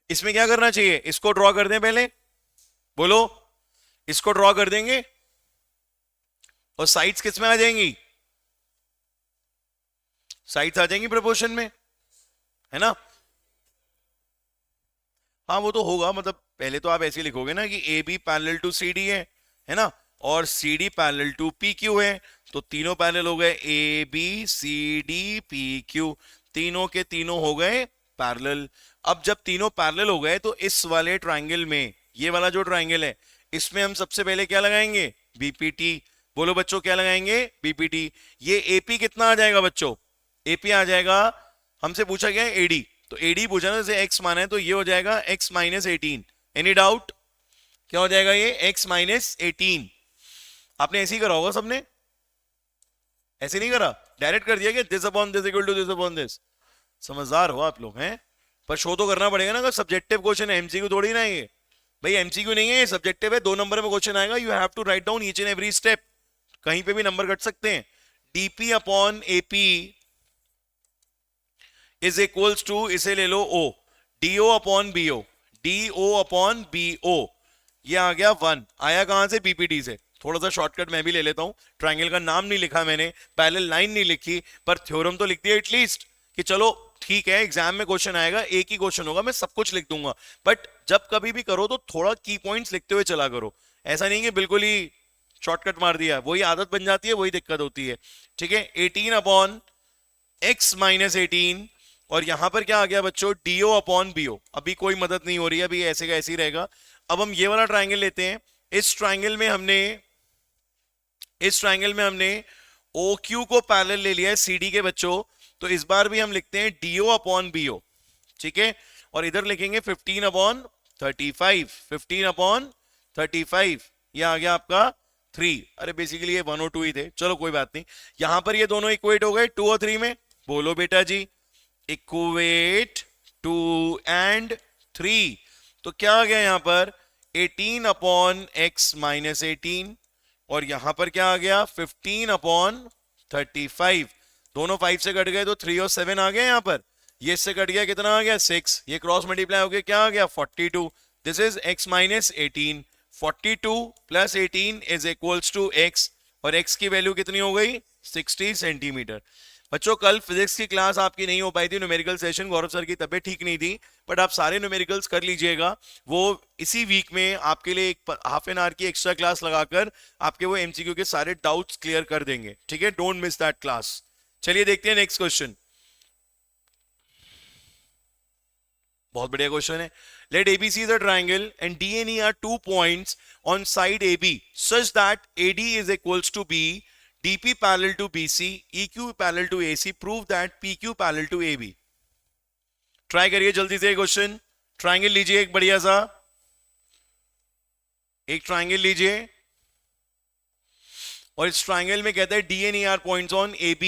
इसमें क्या करना चाहिए? इसको ड्रॉ कर दें पहले, बोलो। इसको ड्रॉ कर देंगे और साइड्स किस में आ जाएंगी? साइड्स आ जाएंगी प्रोपोर्शन में, है ना? हाँ वो तो होगा, मतलब पहले तो आप ऐसे लिखोगे ना कि A B parallel to C D है ना, और C D parallel to P Q है, तो तीनों पैरेलल हो गए, A B C D P Q, तीनों के तीनों हो गए पैरेलल। अब जब तीनों पैरेलल हो गए तो इस वाले ट्राइंगल में, ये वाला जो ट्राइंगल है, इसमें हम सबसे पहले क्या लगाएंगे? बीपीटी। बोलो बच्चों क्या लगाएंगे, बीपीटी। ये एपी कितना आ जाएगा बच्चों, एपी आ जाएगा, हमसे पूछा गया है एडी, तो एडी पूछा ना, जैसे एक्स माना है तो ये हो जाएगा एक्स माइनस 18। एनी डाउट, क्या हो जाएगा ये एक्स माइनस 18। आपने ऐसे ही करा होगा सबने, ऐसे नहीं करा, डायरेक्ट कर दिया कि this upon this equal to this upon this. समझदार हो आप लोग हैं, पर शो तो करना पड़ेगा ना, अगर सब्जेक्टिव क्वेश्चन है, एमसीक्यू थोड़ी ना है ये भाई, एमसीक्यू नहीं है ये, सब्जेक्टिव है, 2 नंबर में क्वेश्चन आएगा, you have to write down each and every step, कहीं पे भी नंबर कट सकते हैं। DP upon AP is equals to, इसे ले लो O, DO upon BO, DO upon BO, ये आ गया 1, आया कहां से, बीपीटी से। थोड़ा सा शॉर्टकट मैं भी ले लेता हूं, ट्रायंगल का नाम नहीं लिखा मैंने, पैरेलल लाइन नहीं लिखी, पर थ्योरम तो लिख दिया एटलीस्ट, कि चलो ठीक है एग्जाम में क्वेश्चन आएगा, एक ही क्वेश्चन होगा, मैं सब कुछ लिख दूंगा, बट जब कभी भी करो तो थोड़ा की पॉइंट्स लिखते हुए चला करो, ऐसा नहीं कि बिल्कुल ही शॉर्टकट मार दिया, वही आदत बन जाती है, वही दिक्कत होती है। ठीक है, 18 अपॉन एक्स माइनस 18, और यहां पर क्या आ गया बच्चों, डीओ अपॉन बीओ, अभी कोई मदद नहीं हो रही है, अभी ऐसे का ऐसे ही रहेगा। अब हम ये वाला ट्राइंगल लेते हैं, इस ट्राइंगल में हमने ओ क्यू को पैरेलल ले लिया है सीडी के बच्चों, तो इस बार भी हम लिखते हैं डीओ अपॉन बीओ, ठीक है, और इधर लिखेंगे 15 अपॉन 35, 15 अपॉन 35, ये आ गया आपका 3, अरे बेसिकली ये 1 और 2 ही थे, चलो कोई बात नहीं। यहां पर ये दोनों इक्वेट हो गए 2 और 3 में, बोलो बेटा जी, इक्वेट 2 एंड 3, तो क्या आ गया यहां पर 18 अपॉन एक्स माइनस 18, और यहां पर क्या आ गया 15 अपॉन 35, दोनों 5 से कट गए तो 3 और 7 आ गया, यहां पर ये इससे कट गया, कितना आ गया 6, ये क्रॉस मल्टीप्लाई हो गया, क्या आ गया 42, this is x minus 18, 42 plus 18 is equals to x, और x की वैल्यू कितनी हो गई 60 सेंटीमीटर। बच्चों कल फिजिक्स की क्लास आपकी नहीं हो पाई थी, न्यूमेरिकल सेशन, गौरव सर की तबीयत ठीक नहीं थी, बट आप सारे न्यूमेरिकल्स कर लीजिएगा, वो इसी वीक में आपके लिए एक हाफ एन आवर की एक्स्ट्रा क्लास लगाकर आपके वो एमसीक्यू के सारे डाउट्स क्लियर कर देंगे, ठीक है, डोंट मिस दैट क्लास। चलिए देखते हैं नेक्स्ट क्वेश्चन, बहुत बढ़िया क्वेश्चन है। Let ABC is a triangle and D and E are 2 points on side AB such that AD is equals to B, DP parallel to BC, EQ parallel to AC, prove that PQ parallel to AB। Try करिए जल्दी से question, triangle लीजिए एक बढ़िया सा, एक triangle लीजिए, और इस ट्राइंगल में कहता है DNER points on AB,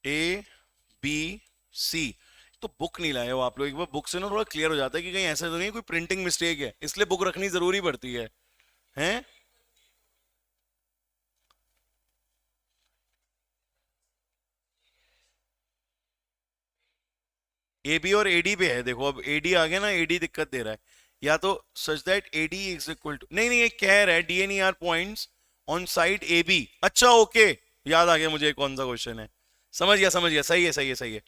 ABC। तो बुक नहीं लाए हो आप लोग, एक बार बुक से ना थोड़ा क्लियर हो जाता है कि कहीं ऐसा तो नहीं कोई प्रिंटिंग मिस्टेक है, इसलिए बुक रखनी जरूरी पड़ती है, हैं? AB और AD पे है, देखो अब AD आ गया ना, AD दिक्कत दे रहा है, या तो such that AD is equal to, नहीं ये कह रहा है DNER points on side AB, अच्छा ओके, याद आ गया मुझे कौन सा क्वेश्चन है, समझ गया, सही है, सही है,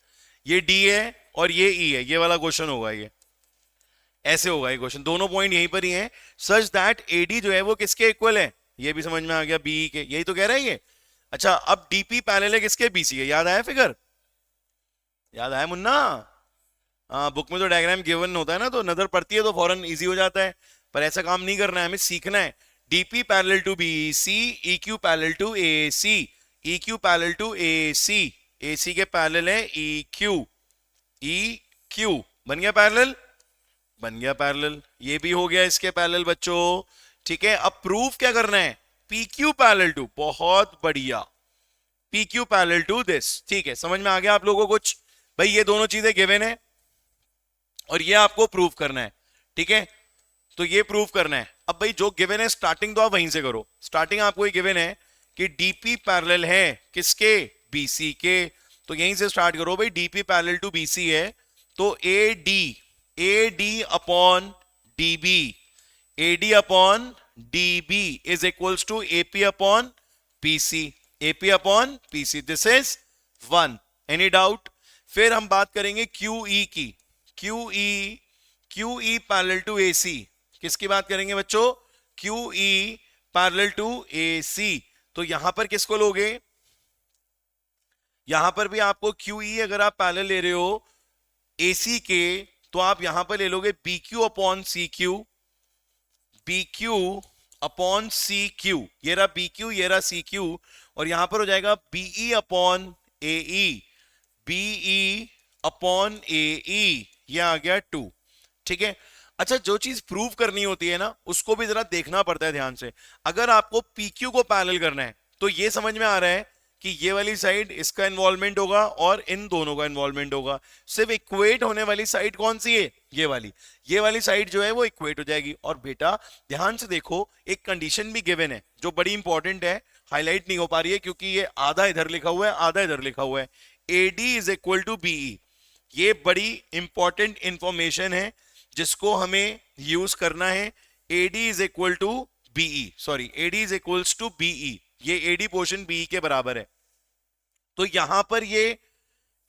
ये D है और ये E है, ये वाला क्वेश्चन होगा, ये ऐसे होगा ये क्वेश्चन, दोनों पॉइंट यहीं पर ही हैं, सच दैट AD जो है वो किसके इक्वल है, ये भी समझ में आ गया, BE के, यही तो कह रहा है ये। अच्छा अब DP पैरेलल है किसके, BC के, याद आया फिगर, याद आया मुन्ना, हाँ बुक में तो डायग्राम गिवन होता है ना, तो नजर पड़ती है तो फौरन इजी हो जाता है, पर ऐसा काम नहीं करना है, हमें सीखना है। DP parallel to BC, EQ parallel to AC, EQ parallel to AC, AC के पैरेलल है EQ, EQ बन गया पैरेलल, बन गया पैरेलल, ये भी हो गया इसके पैरेलल बच्चों, ठीक है। अब प्रूफ क्या करना है, PQ पैरेलल टू, बहुत बढ़िया, PQ पैरेलल टू दिस, ठीक है, समझ में आ गया आप लोगों को कुछ, भाई ये दोनों चीजें गिवन है और ये आपको प्रूव करना है, ठीक है, तो ये प्रूव करना है। अब भाई जो गिवन है स्टार्टिंग तो आप वहीं से करो, स्टार्टिंग आपको ये गिवन है कि डीपी पैरेलल है किसके, बीसी के, तो यहीं से स्टार्ट करो भाई, डीपी पैरेलल टू बीसी है, तो AD upon DB, AD upon DB is equals to AP upon PC, AP upon PC, this is 1, any doubt. फिर हम बात करेंगे QE की, QE पैरेलल टू AC, किसकी बात करेंगे बच्चों, QE पैरेलल टू AC, तो यहां पर किसको लोगे, यहां पर भी आपको QE अगर आप पैरेलल ले रहे हो AC के, तो आप यहां पर ले लोगे BQ upon CQ, BQ upon C Q, ये रहा बी क्यू, ये रहा सी क्यू, और यहां पर हो जाएगा BE upon A E, BE upon A E, ये आ गया 2। ठीक है। अच्छा, जो चीज प्रूव करनी होती है ना, उसको भी जरा देखना पड़ता है ध्यान से। अगर आपको पीक्यू को पैरेलल करना है तो ये समझ में आ रहा है कि ये वाली साइड इसका इन्वॉल्वमेंट होगा और इन दोनों का इन्वॉल्वमेंट होगा। सिर्फ इक्वेट होने वाली साइड कौन सी है? ये वाली। ये वाली साइड जो है वो इक्वेट हो जाएगी। और बेटा ध्यान से देखो, एक कंडीशन भी गिवन है जो बड़ी इंपॉर्टेंट है, हाईलाइट नहीं हो पा रही है क्योंकि ये आधा इधर लिखा हुआ है, आधा इधर लिखा हुआ है। AD is equal to BE, ये बड़ी इंपॉर्टेंट इंफॉर्मेशन है जिसको हमें यूज करना है। AD is equal to BE, sorry AD is equals to BE, ये एडी पोर्शन बीई के बराबर है। तो यहां पर ये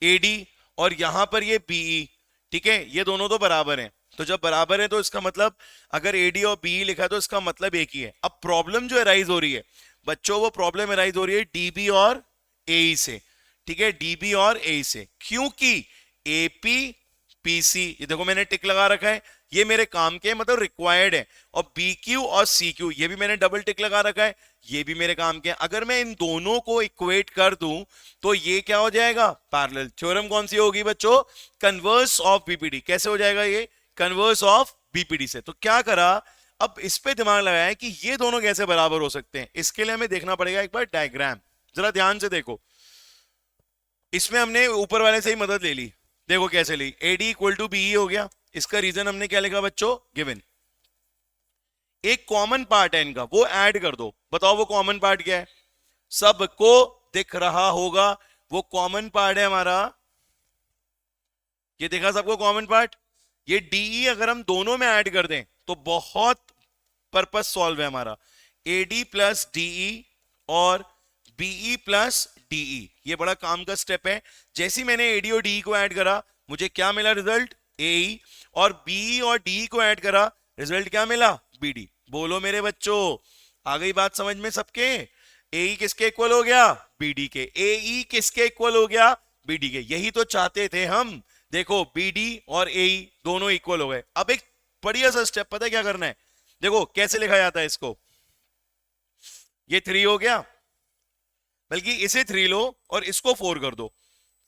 एडी और यहां पर ये बीई, ठीक है, ये दोनों तो बराबर हैं। तो जब बराबर है तो इसका मतलब, अगर एडी और बीई लिखा है तो इसका मतलब एक ही है। अब प्रॉब्लम जो अराइज हो रही है बच्चों, वो प्रॉब्लम अराइज हो रही है डीबी और एई से। ठीक है, डीबी और एई से, क्योंकि एपी पीसी, ये देखो मैंने टिक लगा रखा है, ये मेरे काम के मतलब रिक्वायर्ड है। और बी क्यू और सी क्यू, ये भी मैंने डबल टिक लगा रखा है, ये भी मेरे काम के हैं। अगर मैं इन दोनों को इक्वेट कर दूं तो ये क्या हो जाएगा? पैरेलल। थ्योरम कौन सी होगी बच्चों? Converse of BPD. कैसे हो जाएगा ये? कन्वर्स ऑफ बीपीडी से। तो क्या करा, अब इस पे दिमाग लगाया कि ये दोनों कैसे बराबर हो सकते हैं। इसके लिए हमें देखना पड़ेगा एक बार डायग्राम, जरा ध्यान से देखो। इसमें हमने ऊपर वाले से ही मदद ले ली, देखो कैसे ली। एडी इक्वल टू बीई हो गया, इसका रीजन हमने क्या लिखा बच्चों? गिवन। एक कॉमन पार्ट है इनका, वो ऐड कर दो। बताओ वो कॉमन पार्ट क्या है? सबको दिख रहा होगा, वो कॉमन पार्ट है हमारा, ये देखा सबको कॉमन पार्ट। ये डीई अगर हम दोनों में ऐड कर दें तो बहुत पर्पस सॉल्व है हमारा। एडी प्लस डीई और बीई प्लस डीई, ये बड़ा काम का स्टेप है। जैसे मैंने एडी और डीई को ऐड करा, मुझे क्या मिला रिजल्ट? एई। और बीई और डीई को ऐड करा, रिजल्ट क्या मिला? बीडी। बोलो मेरे बच्चों, आ गई बात समझ में सबके? एई किसके इक्वल हो गया? बीडी के। एई किसके इक्वल हो गया? बीडी के। यही तो चाहते थे हम। देखो बीडी और एई दोनों इक्वल हो गए। अब एक बढ़िया सा स्टेप पता है क्या करना है? देखो कैसे लिखा जाता है इसको। ये 3 हो गया, बल्कि इसे 3 लो और इसको 4 कर दो,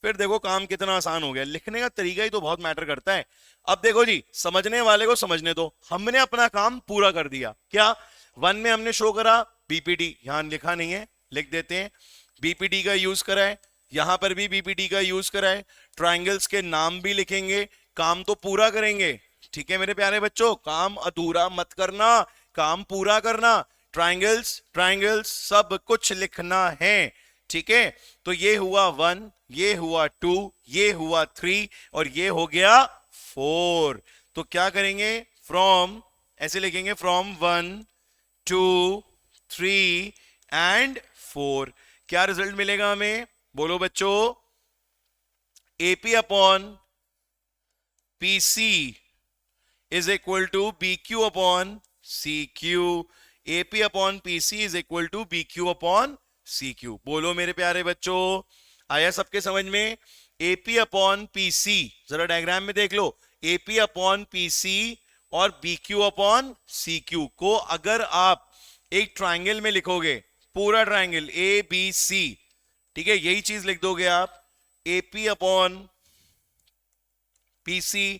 फिर देखो काम कितना आसान हो गया। लिखने का तरीका ही तो बहुत मैटर करता है। अब देखो जी, समझने वाले को समझने दो, हमने अपना काम पूरा कर दिया। क्या? 1 में हमने शो करा बीपीडी, यहां लिखा नहीं है, लिख देते हैं। बीपीडी का यूज करा है, यहां पर भी बीपीडी का यूज करा है। ट्राइंगल्स के नाम भी लिखेंगे, काम तो पूरा करेंगे। ठीक है मेरे प्यारे बच्चों, काम अधूरा मत करना, काम पूरा करना। ट्राइंगल्स ट्राइंगल्स सब कुछ लिखना है। ठीक है, तो ये हुआ 1, ये हुआ 2, ये हुआ 3 और ये हो गया 4। तो क्या करेंगे? फ्रॉम, ऐसे लिखेंगे, फ्रॉम 1 2 3 एंड 4। क्या रिजल्ट मिलेगा हमें? बोलो बच्चों। AP upon PC is equal to B Q upon C Q. AP upon PC is equal to B Q upon C Q. बोलो मेरे प्यारे बच्चों, आया सबके समझ में? एपी अपॉन पीसी, जरा डायग्राम में देख लो। एपी अपॉन पीसी और B Q upon C Q को अगर आप एक ट्राइंगल में लिखोगे, पूरा ट्राइंगल ए बी सी, ठीक है, यही चीज लिख दोगे आप। AP upon PC,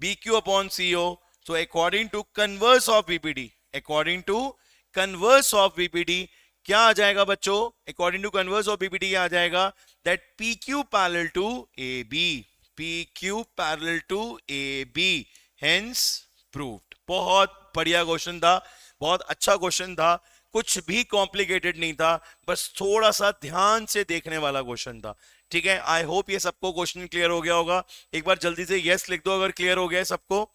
B Q upon CQ. So according to converse of BPT, according to converse of BPT क्या आ जाएगा बच्चों? According to converse of BPT क्या आ जाएगा? That P Q parallel to A B, P Q parallel to A B, hence proved. बहुत बढ़िया question था, बहुत अच्छा क्वेश्चन था, कुछ भी कॉम्प्लिकेटेड नहीं था, बस थोड़ा सा ध्यान से देखने वाला क्वेश्चन था। ठीक है, आई होप ये सबको क्वेश्चन क्लियर हो गया होगा। एक बार जल्दी से यस लिख दो अगर क्लियर हो गया है सबको।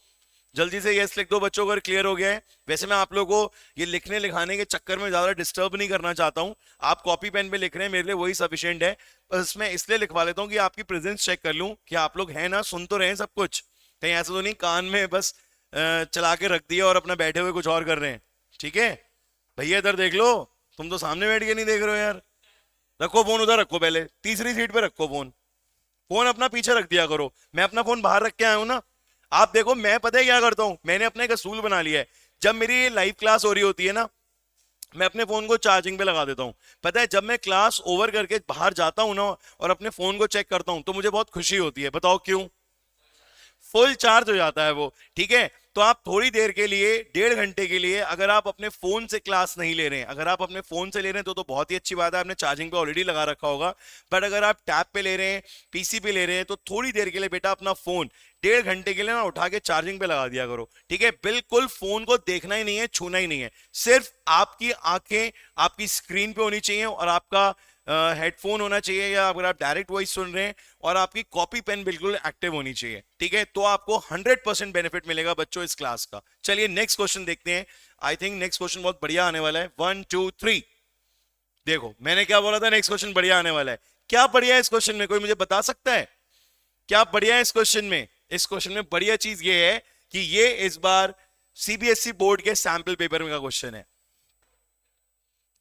जल्दी से यस लिख दो बच्चों अगर क्लियर हो गया है। वैसे मैं आप लोगों को ये लिखने लिखाने के चक्कर में ज्यादा डिस्टर्ब नहीं करना चाहता हूं। आप कॉपी पेन पे लिख रहे हैं, मेरे लिए वही सफिशिएंट है। बस मैं इसलिए लिखवा लेता हूं कि आपकी प्रेजेंस चेक कर लूं कि आप लोग हैं ना, सुन तो रहे हैं सब कुछ, कहीं ऐसा तो नहीं कान में बस चला के रख दिया और अपना बैठे हुए कुछ और कर रहे हैं। ठीक है भैया, इधर देख लो, तुम तो सामने बैठ के नहीं देख रहे हो यार। रखो फोन उधर, रखो, पहले तीसरी सीट पे रखो फोन। फोन अपना पीछे रख दिया करो, मैं अपना फोन बाहर रख के आया हूं ना। आप देखो मैं पता है क्या करता हूं, मैंने अपना एक असूल बना लिया है। जब मेरी लाइव क्लास हो रही होती है ना, मैं अपने फोन को चार्जिंग पे लगा देता हूं। पता है जब मैं क्लास ओवर करके बाहर जाता हूं ना और अपने फोन को चेक करता हूं तो मुझे बहुत खुशी होती है, बताओ क्यों? फुल चार्ज हो जाता है वो। ठीक है, तो आप थोड़ी देर के लिए, 1.5 घंटे के लिए अगर आप अपने फोन से क्लास नहीं ले रहे हैं, अगर आप अपने फोन से ले रहे हैं तो बहुत ही अच्छी बात है, आपने चार्जिंग पे ऑलरेडी लगा रखा होगा। बट अगर आप टैब पे ले रहे हैं, पीसी पे ले रहे हैं, तो थोड़ी देर के लिए बेटा अपना फोन 1.5 घंटे के लिए ना उठा के चार्जिंग पे लगा दिया करो। ठीक है, बिल्कुल फोन को देखना ही नहीं है, छूना ही नहीं है, सिर्फ आपकी आंखें आपकी स्क्रीन पे होनी चाहिए और आपका हेडफोन होना चाहिए, या अगर आप डायरेक्ट वॉइस सुन रहे हैं, और आपकी कॉपी पेन बिल्कुल एक्टिव होनी चाहिए। ठीक है, तो आपको 100% बेनिफिट मिलेगा बच्चों इस क्लास का। चलिए नेक्स्ट क्वेश्चन देखते हैं। आई थिंक नेक्स्ट क्वेश्चन बहुत बढ़िया आने वाला है। 1 2 3। देखो मैंने क्या बोला था, नेक्स्ट क्वेश्चन बढ़िया आने वाला है। क्या बढ़िया है इस क्वेश्चन में, कोई मुझे बता सकता है क्या बढ़िया है इस क्वेश्चन में? इस क्वेश्चन में बढ़िया चीज ये है कि ये इस बार सीबीएसई बोर्ड के सैंपल पेपर में का क्वेश्चन है।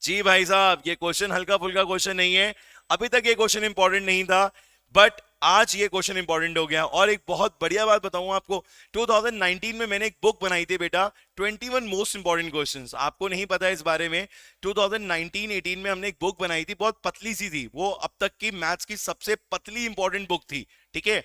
जी भाई साहब, ये क्वेश्चन हल्का फुल्का क्वेश्चन नहीं है। अभी तक ये क्वेश्चन इंपॉर्टेंट नहीं था, बट आज ये क्वेश्चन इंपॉर्टेंट हो गया। और एक बहुत बढ़िया बात बताऊं आपको, 2019 में मैंने एक बुक बनाई थी बेटा, 21 मोस्ट इंपॉर्टेंट क्वेश्चंस। आपको नहीं पता है इस बारे में, 2019-18 में हमने एक बुक बनाई थी, बहुत पतली सी थी वो, अब तक की मैथ्स की सबसे पतली इंपॉर्टेंट बुक थी। ठीक है,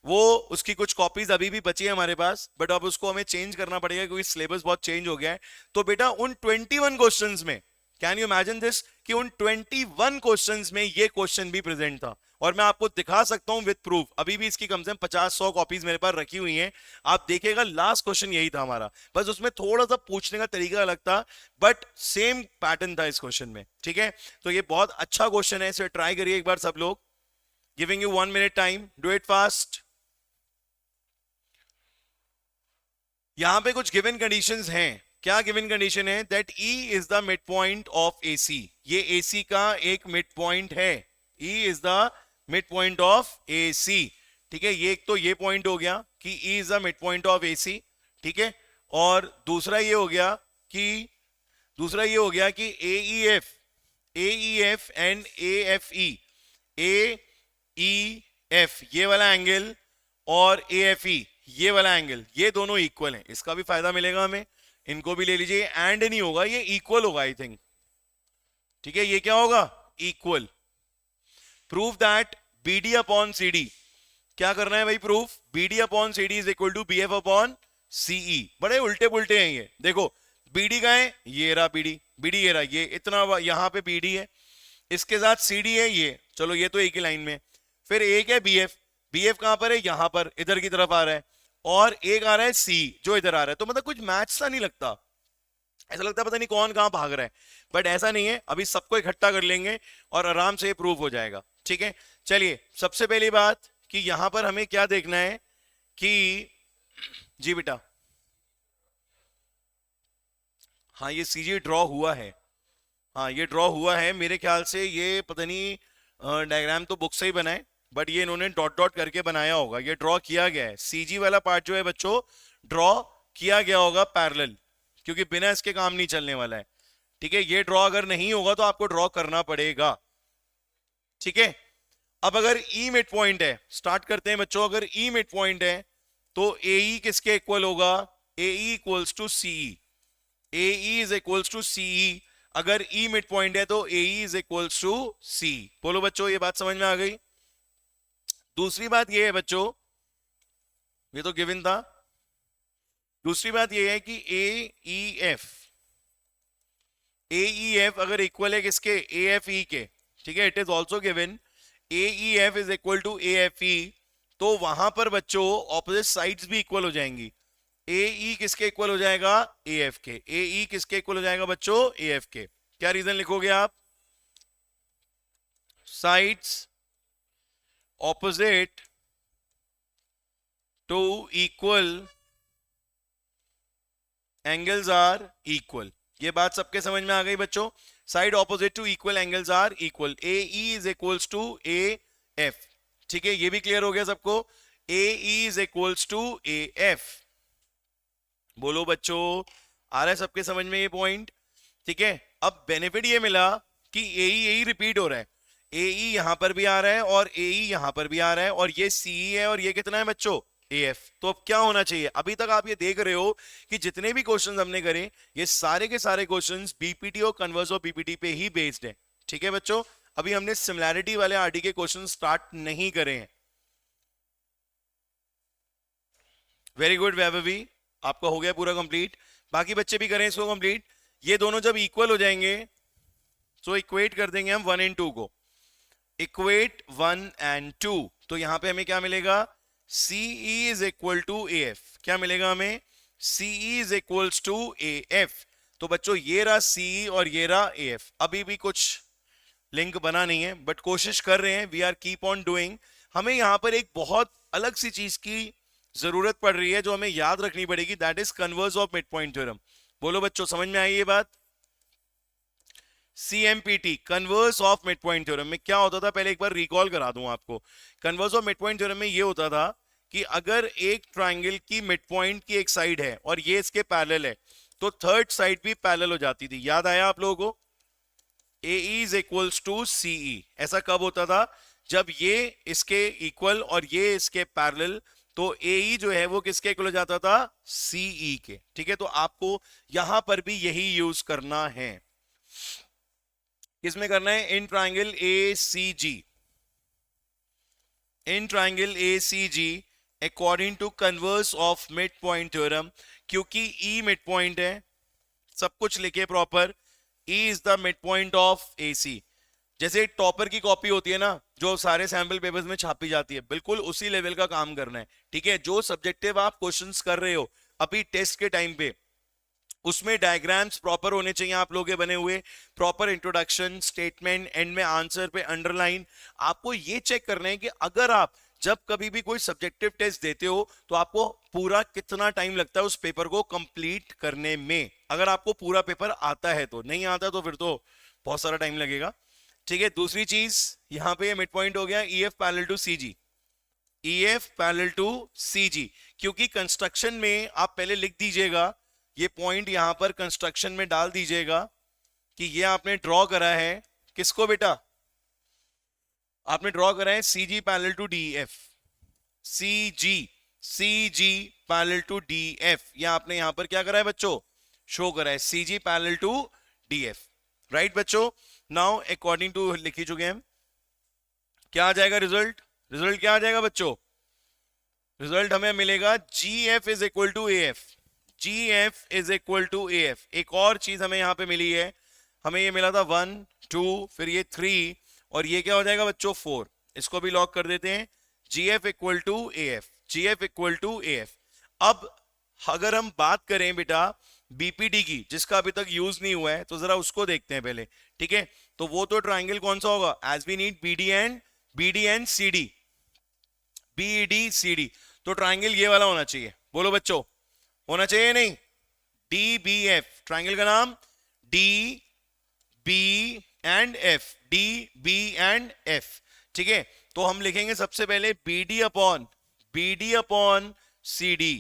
वो उसकी कुछ कॉपीज अभी भी बची है हमारे पास, बट अब उसको हमें चेंज करना पड़ेगा क्योंकि सिलेबस बहुत चेंज हो गया है। तो बेटा उन 21 क्वेश्चंस में, कैन यू इमेजिन दिस, कि उन 21 क्वेश्चंस में ये क्वेश्चन भी प्रेजेंट था, और मैं आपको दिखा सकता हूं विद प्रूफ। अभी भी इसकी कम से कम 50-100 कॉपीज मेरे पास रखी हुई हैं। आप देखिएगा लास्ट क्वेश्चन यही था हमारा, बस उसमें थोड़ा सा पूछने का तरीका अलग था, बट सेम पैटर्न था इस क्वेश्चन में। ठीक है, तो ये बहुत अच्छा क्वेश्चन है, इसे ट्राई करिए एक बार सब लोग। Giving you 1 minute time, do it fast. यहां पे कुछ गिवन कंडीशंस हैं। क्या गिवन कंडीशन है? That E is the mid point of AC। ये AC का एक मिड पॉइंट है। E is the mid point of AC। ठीक है, ये एक तो ये पॉइंट हो गया कि E is the mid point of AC। ठीक है, और दूसरा ये हो गया कि AEF एंड AEF ये वाला एंगल और AFE ये वाला एंगल, ये दोनों इक्वल हैं। इसका भी फायदा मिलेगा हमें, इनको भी ले लीजिए। एंड नहीं होगा, ये इक्वल होगा आई थिंक। ठीक है, ये क्या होगा? Equal. Prove that BD upon CD। क्या करना है भाई proof? BD upon CD is equal to BF upon CE। बड़े उल्टे पुल्टे हैं ये। देखो BD का है, ये रहा BD ये रहा, ये इतना यहां पे BD है, इसके साथ CD है ये, चलो ये तो एक ही लाइन में। फिर एक है BF कहां पर है? यहां पर, इधर की तरफ आ रहा है, और एक आ रहा है C जो इधर आ रहा है। तो मतलब कुछ मैच सा नहीं लगता, ऐसा लगता है पता नहीं कौन कहां भाग रहा है, बट ऐसा नहीं है। अभी सबको इकट्ठा कर लेंगे और आराम से प्रूफ हो जाएगा। ठीक है, चलिए सबसे पहली बात कि यहां पर हमें क्या देखना है कि, जी बेटा, हाँ ये CG ड्रॉ हुआ है, हाँ ये ड्रॉ हुआ है मेरे ख्याल से। ये पता नहीं डायग्राम तो बुक से ही बना है, बट ये इन्होंने डॉट डॉट करके बनाया होगा, ये ड्रॉ किया गया है। CG वाला पार्ट जो है बच्चों ड्रॉ किया गया होगा पैरेलल, क्योंकि बिना इसके काम नहीं चलने वाला है। ठीक है, ये ड्रॉ अगर नहीं होगा तो आपको ड्रॉ करना पड़ेगा। ठीक है, अब अगर E मिड पॉइंट है, स्टार्ट करते हैं बच्चों। अगर E मिड पॉइंट है तो AE किसके इक्वल होगा? AE equals to CE। AE is equals to CE। अगर E मिड पॉइंट है तो AE is equals to C। बोलो बच्चों, ये बात समझ में आ गई? दूसरी बात ये है बच्चों, ये तो गिवन था। दूसरी बात ये है कि AEF अगर इक्वल है किसके? AFE के। ठीक है, it is also given AEF is equal to AFE, तो वहां पर बच्चों ऑपोजिट साइड्स भी इक्वल हो जाएंगी। AE किसके इक्वल हो जाएगा? AF के। AE किसके इक्वल हो जाएगा बच्चों? AF के। क्या रीजन लिखोगे आप? Sides opposite to equal angles are equal. ये बात सबके समझ में आ गई बच्चों? Side opposite to equal angles are equal. AE is equals to AF। ठीक है, ये भी क्लियर हो गया सबको? AE is equals to AF। बोलो बच्चों, आ रहा है सबके समझ में ये पॉइंट? ठीक है, अब बेनिफिट ये मिला कि AE रिपीट हो रहा है। AE यहां पर भी आ रहा है और AE यहां पर भी आ रहा है, और ये CE है, और ये कितना है बच्चों? AF। तो अब क्या होना चाहिए? अभी तक आप ये देख रहे हो कि जितने भी क्वेश्चंस हमने करे ये सारे के सारे क्वेश्चंस बीपीटी और कन्वर्स ऑफ बीपीटी पे ही बेस्ड है। ठीक है बच्चों, अभी हमने सिमिलैरिटी वाले आरटी के क्वेश्चन स्टार्ट नहीं करे हैं। वेरी गुड वैभवी, आपका हो गया पूरा कंप्लीट। बाकी बच्चे भी करें इसको कंप्लीट। ये दोनों जब इक्वल हो जाएंगे तो इक्वेट कर देंगे हम 1 एंड 2 को। इक्वेट 1 एंड 2, तो यहां पे हमें क्या मिलेगा? CE is equal to AF। क्या मिलेगा हमें? CE is equals to AF। तो बच्चों ये रहा CE और ये रहा AF। अभी भी कुछ लिंक बना नहीं है बट कोशिश कर रहे हैं, we are keep on doing. हमें यहां पर एक बहुत अलग सी चीज की जरूरत पड़ रही है जो हमें याद रखनी पड़ेगी, that is converse of mid point theorem. बोलो बच्चों, समझ में आई ये बात? CMPT, converse of mid point theorem में क्या होता था, पहले एक बार रिकॉल करा दूं आपको। Converse of mid point theorem में ये होता था कि अगर एक ट्राइंगल की मिड पॉइंट की एक साइड है और ये इसके पैरेलल है तो थर्ड साइड भी पैरेलल हो जाती थी। याद आया आप लोगों को? AE is equals to CE। ऐसा कब होता था? जब ये इसके इक्वल और ये इसके पैरेलल, तो AE जो है वो किसके इक्वल हो जाता था? CE के। ठीक है, तो आपको यहां पर भी यही यूज करना है। किसमें करना है? In triangle ACG। In triangle ACG according to converse of mid point theorem, क्योंकि E मिड पॉइंट है, सब कुछ लिखे proper. E is the mid point of AC। जैसे टॉपर की कॉपी होती है ना, जो सारे सैंपल पेपर्स में छापी जाती है, बिल्कुल उसी लेवल का काम करना है। ठीक है, जो सब्जेक्टिव आप क्वेश्चंस कर रहे हो अभी टेस्ट के टाइम पे, उसमें डायग्राम्स प्रॉपर होने चाहिए आप लोगों के बने हुए, प्रॉपर इंट्रोडक्शन, स्टेटमेंट, एंड में आंसर पे अंडरलाइन। आपको ये चेक करना है कि अगर आप जब कभी भी कोई सब्जेक्टिव टेस्ट देते हो तो आपको पूरा कितना टाइम लगता है उस पेपर को कंप्लीट करने में। अगर आपको पूरा पेपर आता है, तो नहीं आता तो फिर तो बहुत सारा टाइम लगेगा। ठीक है, दूसरी चीज यहां पे मिड पॉइंट हो गया EF parallel to CG। EF parallel to CG, क्योंकि कंस्ट्रक्शन में आप पहले लिख दीजिएगा, ये पॉइंट यहां पर कंस्ट्रक्शन में डाल दीजिएगा कि ये आपने ड्रॉ करा है किसको बेटा? आपने ड्रॉ करा है CG parallel to DF। CG parallel to DF, ये आपने यहां पर क्या करा है बच्चों? शो करा है CG parallel to DF। Right बच्चों, नाउ अकॉर्डिंग टू लिख ही चुके हैं। क्या आ जाएगा रिजल्ट? रिजल्ट क्या आ जाएगा बच्चों? रिजल्ट हमें मिलेगा GF is equal to AF। GF is equal to AF। एक और चीज हमें यहां पे मिली है, हमें ये मिला था 1 2, फिर ये 3, और ये क्या हो जाएगा बच्चों? 4। इसको भी लॉक कर देते हैं, GF equal to AF। GF equal to AF। अब अगर हम बात करें बेटा BPT की, जिसका अभी तक यूज नहीं हुआ है, तो जरा उसको देखते हैं पहले। ठीक है, तो वो तो ट्राइंगल कौन सा होगा? As we need BD and CD। BD CD, तो ट्राइंगल ये वाला होना चाहिए। बोलो बच्चों, होना चाहिए नहीं? DBF, ट्राइंगल का नाम DB and F। DB and F। ठीक है, तो हम लिखेंगे सबसे पहले BD upon CD।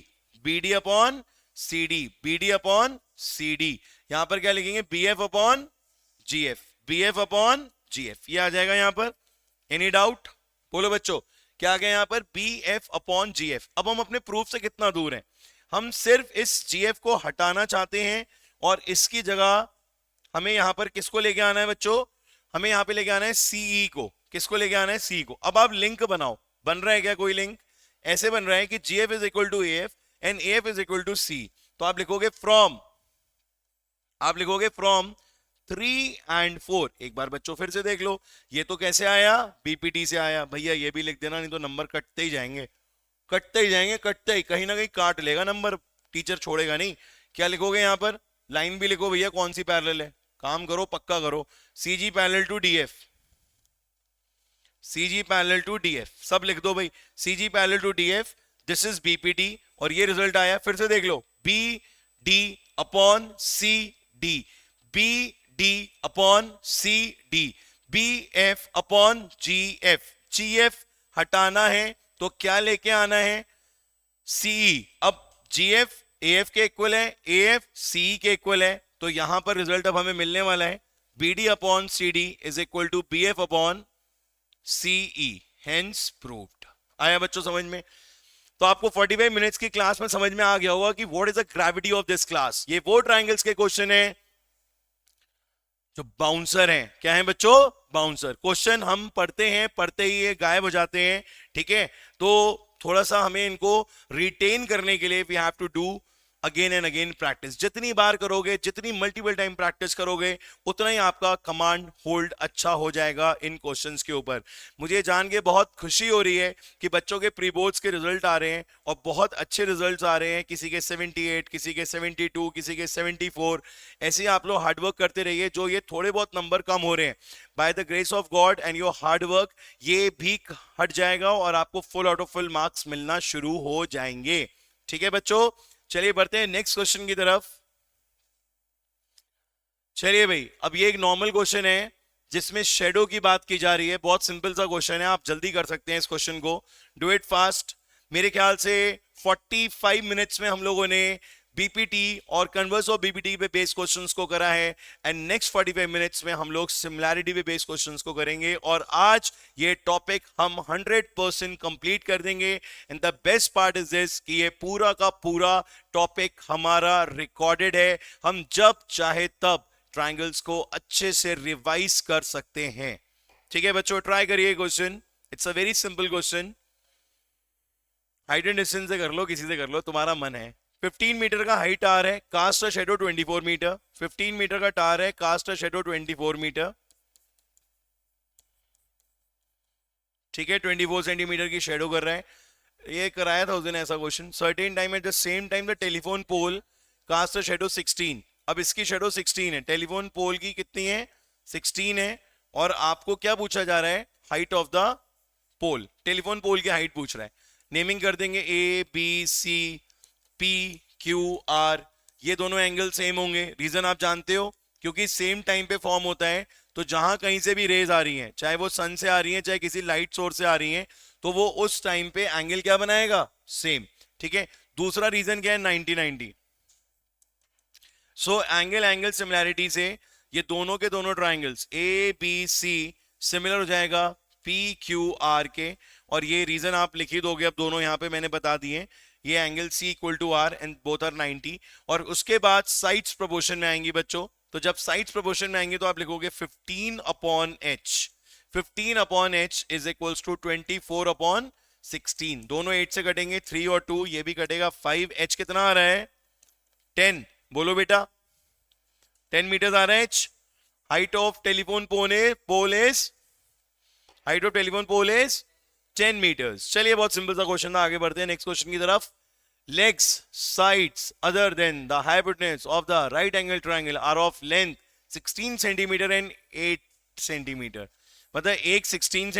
BD upon CD, BD upon CD। यहां पर क्या लिखेंगे? BF upon GF। BF upon GF, ये आ जाएगा यहां पर। Any doubt? बोलो बच्चों, क्या आ गया यहां पर? BF upon GF। अब हम अपने प्रूफ से कितना दूर हैं? हम सिर्फ इस GF को हटाना चाहते हैं और इसकी जगह हमें यहां पर किसको लेके आना है बच्चों? हमें यहां पे लेके आना है CE को। किसको लेके आना है? CE को। अब आप लिंक बनाओ, बन रहा है क्या कोई लिंक? ऐसे बन रहा है कि GF is equal to AF and AF is equal to C। तो आप लिखोगे फ्रॉम 3 एंड 4। एक बार बच्चों फिर से देख लो, ये तो कैसे आया? BPT से आया। भैया ये भी लिख देना, नहीं तो नंबर कटते ही जाएंगे, कटते ही कहीं ना कहीं काट लेगा नंबर, टीचर छोड़ेगा नहीं। क्या लिखोगे यहां पर? लाइन भी लिखो भैया, कौन सी पैरेलल है, काम करो, पक्का करो। CG parallel to DF। CG parallel to DF, सब लिख दो भाई। CG parallel to DF, this is BPT, और ये रिजल्ट आया। फिर से देख लो, BD upon CD, BD upon CD, BF upon GF। GF हटाना है तो क्या लेके आना है? CE। अब GF AF के इक्वल है, AF CE के इक्वल है, तो यहां पर रिजल्ट अब हमें मिलने वाला है BD upon CD is equal to BF upon CE, hence proved. आया बच्चों समझ में? तो आपको 45 मिनट्स की क्लास में समझ में आ गया होगा कि what is the gravity of this class. ये वो ट्राइंगल्स के क्वेश्चन है जो बाउंसर हैं। क्या है बच्चों? बाउंसर। क्वेश्चन हम पढ़ते हैं, पढ़ते ही ये गायब हो जाते हैं, ठीक है। तो थोड़ा सा हमें इनको रिटेन करने के लिए we have to do again and again practice. जितनी बार करोगे, जितनी मल्टीपल टाइम प्रैक्टिस करोगे, उतना ही आपका कमांड होल्ड अच्छा हो जाएगा इन क्वेश्चंस के ऊपर। मुझे जान के बहुत खुशी हो रही है कि बच्चों के प्री बोर्ड्स के रिजल्ट आ रहे हैं और बहुत अच्छे रिजल्ट्स आ रहे हैं। किसी के 78, किसी के 72, किसी के 74। ऐसे ही आप लोग हार्डवर्क करते रहिए। जो ये थोड़े बहुत नंबर कम हो रहे हैं, by the grace of God and your hard work, ये भी हट जाएगा और आपको full out of full marks मिलना शुरू हो जाएंगे। ठीक है बच्चों, चलिए बढ़ते हैं नेक्स्ट क्वेश्चन की तरफ। चलिए भाई, अब ये एक नॉर्मल क्वेश्चन है जिसमें शेडो की बात की जा रही है। बहुत सिंपल सा क्वेश्चन है, आप जल्दी कर सकते हैं इस क्वेश्चन को। Do it fast. मेरे ख्याल से 45 मिनट्स में हम लोगों ने बीपीटी और कन्वर्स ऑफ बीपीटी पे बेस्ड क्वेश्चंस को करा है एंड नेक्स्ट 45 मिनट्स में हम लोग सिमिलैरिटी पे बेस्ड क्वेश्चंस को करेंगे। और आज ये टॉपिक हम 100% कंप्लीट कर देंगे। And the best part is this कि ये पूरा का पूरा टॉपिक हमारा रिकॉर्डेड है। हम जब चाहे तब ट्राइंगल्स को अच्छे से रिवाइज कर सकते हैं। ठीक है बच्चों, ट्राई करिए question. It's a very simple question. Height and distance से कर लो, किसी से कर लो, तुम्हारा मन है। 15 मीटर का हाइट टार है, cast a shadow 24 metre. 15 metre का टार है, कास्ट अ शैडो 24 मीटर। ठीक है, 24 सेंटीमीटर की शेडो कर रहे हैं। ये कराया था उस दिन ऐसा question. Certain time at the same time the telephone pole cast a shadow 16। अब इसकी शेडो 16 है, टेलीफोन पोल की कितनी है? 16 है। और आपको क्या पूछा जा रहा है? Height of the pole. Telephone pole की हाइट पूछ रहा है। नेमिंग कर देंगे A B C P Q R. ये दोनों एंगल सेम होंगे। रीजन आप जानते हो, क्योंकि सेम टाइम पे फॉर्म होता है। तो जहां कहीं से भी रेज आ रही हैं, चाहे वो सन से आ रही हैं, चाहे किसी लाइट सोर्स से आ रही हैं, तो वो उस टाइम पे एंगल क्या बनाएगा? सेम। ठीक है। दूसरा रीजन क्या है? 90-90। सो एंगल एंगल सिमिलैरिटी से ये दोनों के दोनों triangles A B C similar हो जाएगा पी क्यू आर के। और ये रीजन आप लिख ही दोगे, अब दोनों यहां पे मैंने बता दिए। ये angle C equal to R and both are 90। और उसके बाद साइड्स प्रोपोर्शन में आएंगी बच्चों। तो जब साइड्स प्रोपोर्शन में आएंगे तो आप लिखोगे 15/h। 15/h is equals to 24/16। दोनों 8 से कटेंगे, 3 और 2, ये भी कटेगा 5। h कितना आ रहा है? 10। बोलो बेटा, 10 मीटर आ रहा है h। Height of telephone pole is height of telephone pole is 10 metres. चलिए, बहुत सिंपल सा क्वेश्चन था, आगे बढ़ते हैं नेक्स्ट क्वेश्चन की तरफ। Legs sides other than the hypotenuse of the right angle triangle are of length 16 centimetre and 8 centimetre. मतलब एक 16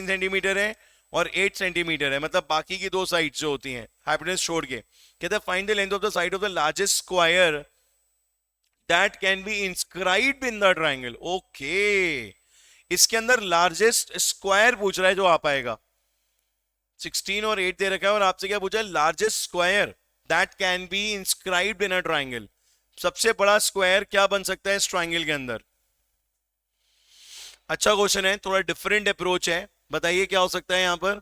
सेंटीमीटर है और 8 सेंटीमीटर है। मतलब बाकी की दो साइड्स जो होती हैं हाइपोटेन्यूज छोड़ के, कहते हैं find the length of the side of the largest square that can be inscribed in the triangle. Okay, इसके अंदर लार्जेस्ट स्क्वायर पूछ रहा है जो आ पाएगा। 16 और 8 दे रखा है और आपसे क्या पूछा है? Largest square that can be inscribed in a triangle. सबसे बड़ा स्क्वायर क्या बन सकता है इस ट्रायंगल के अंदर? अच्छा क्वेश्चन है, थोड़ा डिफरेंट अप्रोच है। बताइए क्या हो सकता है यहां पर?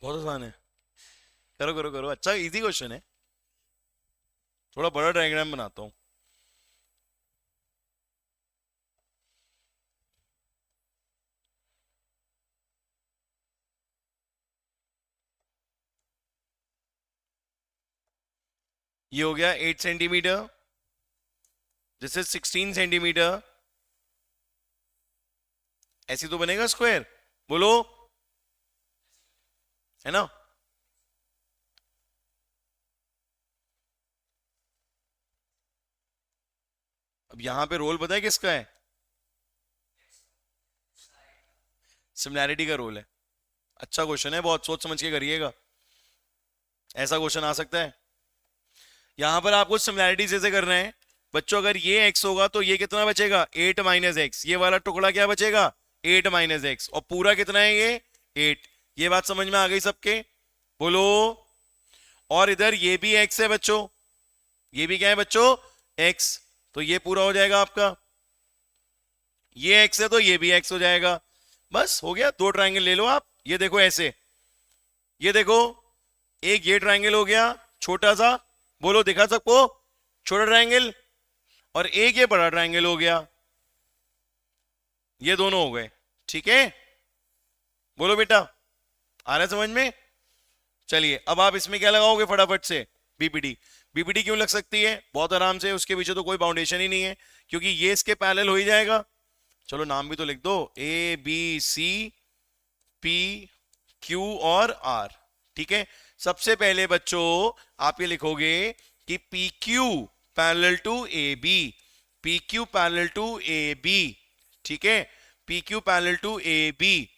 बहुत आसान है, करो करो करो। अच्छा इजी क्वेश्चन है। थोड़ा बड़ा डायग्राम बनाता हूं। ये हो गया 8 सेंटीमीटर, दिस इज 16 सेंटीमीटर। ऐसी तो बनेगा स्क्वायर, बोलो, है ना? अब यहां पे रोल पता है किसका है? सिमिलैरिटी का रोल है। अच्छा क्वेश्चन है, बहुत सोच समझ के करिएगा, ऐसा क्वेश्चन आ सकता है। यहां पर आपको सिमिलैरिटी जैसे करना है बच्चों। अगर ये x होगा तो ये कितना बचेगा? 8 माइनस एक्स। ये वाला टुकड़ा क्या बचेगा? 8 माइनस एक्स। और पूरा कितना है ये? 8। ये बात समझ में आ गई सबके? बोलो। और इधर ये भी x है बच्चों, ये भी क्या है बच्चों? x। तो ये पूरा हो जाएगा आपका। ये x है तो ये भी x हो जाएगा। बस हो गया, दो ट्राइंगल ले लो आप। ये देखो ऐसे, ये देखो, एक ये ट्राइंगल हो गया छोटा सा, बोलो दिखा सबको, छोटा ट्राइंगल, और एक ये बड़ा ट्राइंगल हो गया, ये दोनों हो गए। ठीक है, बोलो बेटा, आ रहा है समझ में? चलिए अब आप इसमें क्या लगाओगे फटाफट से? बीपीटी। बीपीटी क्यों लग सकती है? बहुत आराम से, उसके पीछे तो कोई बाउंडेशन ही नहीं है, क्योंकि ये इसके पैरेलल हो ही जाएगा। चलो नाम भी तो लिख दो, A B C P Q और आर। ठीक है, सबसे पहले बच्चों आप ये लिखोगे कि P Q parallel to A B, P Q parallel to A B. ठीक है, P Q parallel to A B.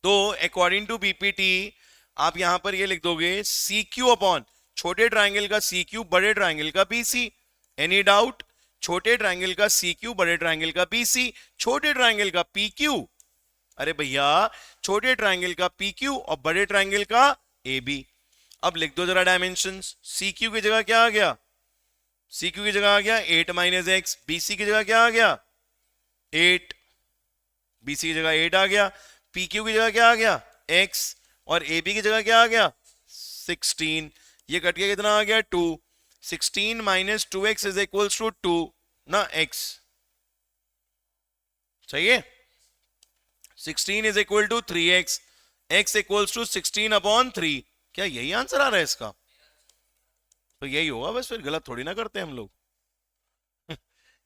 तो अकॉर्डिंग टू बीपीटी आप यहां पर ये लिख दोगे सी क्यू अपॉन छोटे ट्राइंगल का सी क्यू बड़े ट्राइंगल का बी सी। Any doubt? छोटे ट्राइंगल का सी क्यू बड़े ट्राइंगल का बी सी, छोटे ट्राइंगल का पी क्यू। अरे भैया, छोटे ट्राइंगल का पी क्यू और बड़े ट्राइंगल का ए बी। अब लिख दो जरा डायमेंशंस। सी क्यू की जगह क्या आ गया? सी क्यू की जगह आ गया 8 माइनस एक्स। बी सी की जगह क्या आ गया? 8। बी सी की जगह 8 आ गया। पी क्यू की जगह क्या आ गया? x। और ए बी की जगह क्या आ गया? 16। ये कट के कितना आ गया? 2। 16 minus 2x is equals to 2 ना x। सही है? 16 is equal to 3x, x equals to 16 upon 3। क्या यही आंसर आ रहा है इसका? तो यही होगा बस, फिर गलत थोड़ी ना करते हम लोग।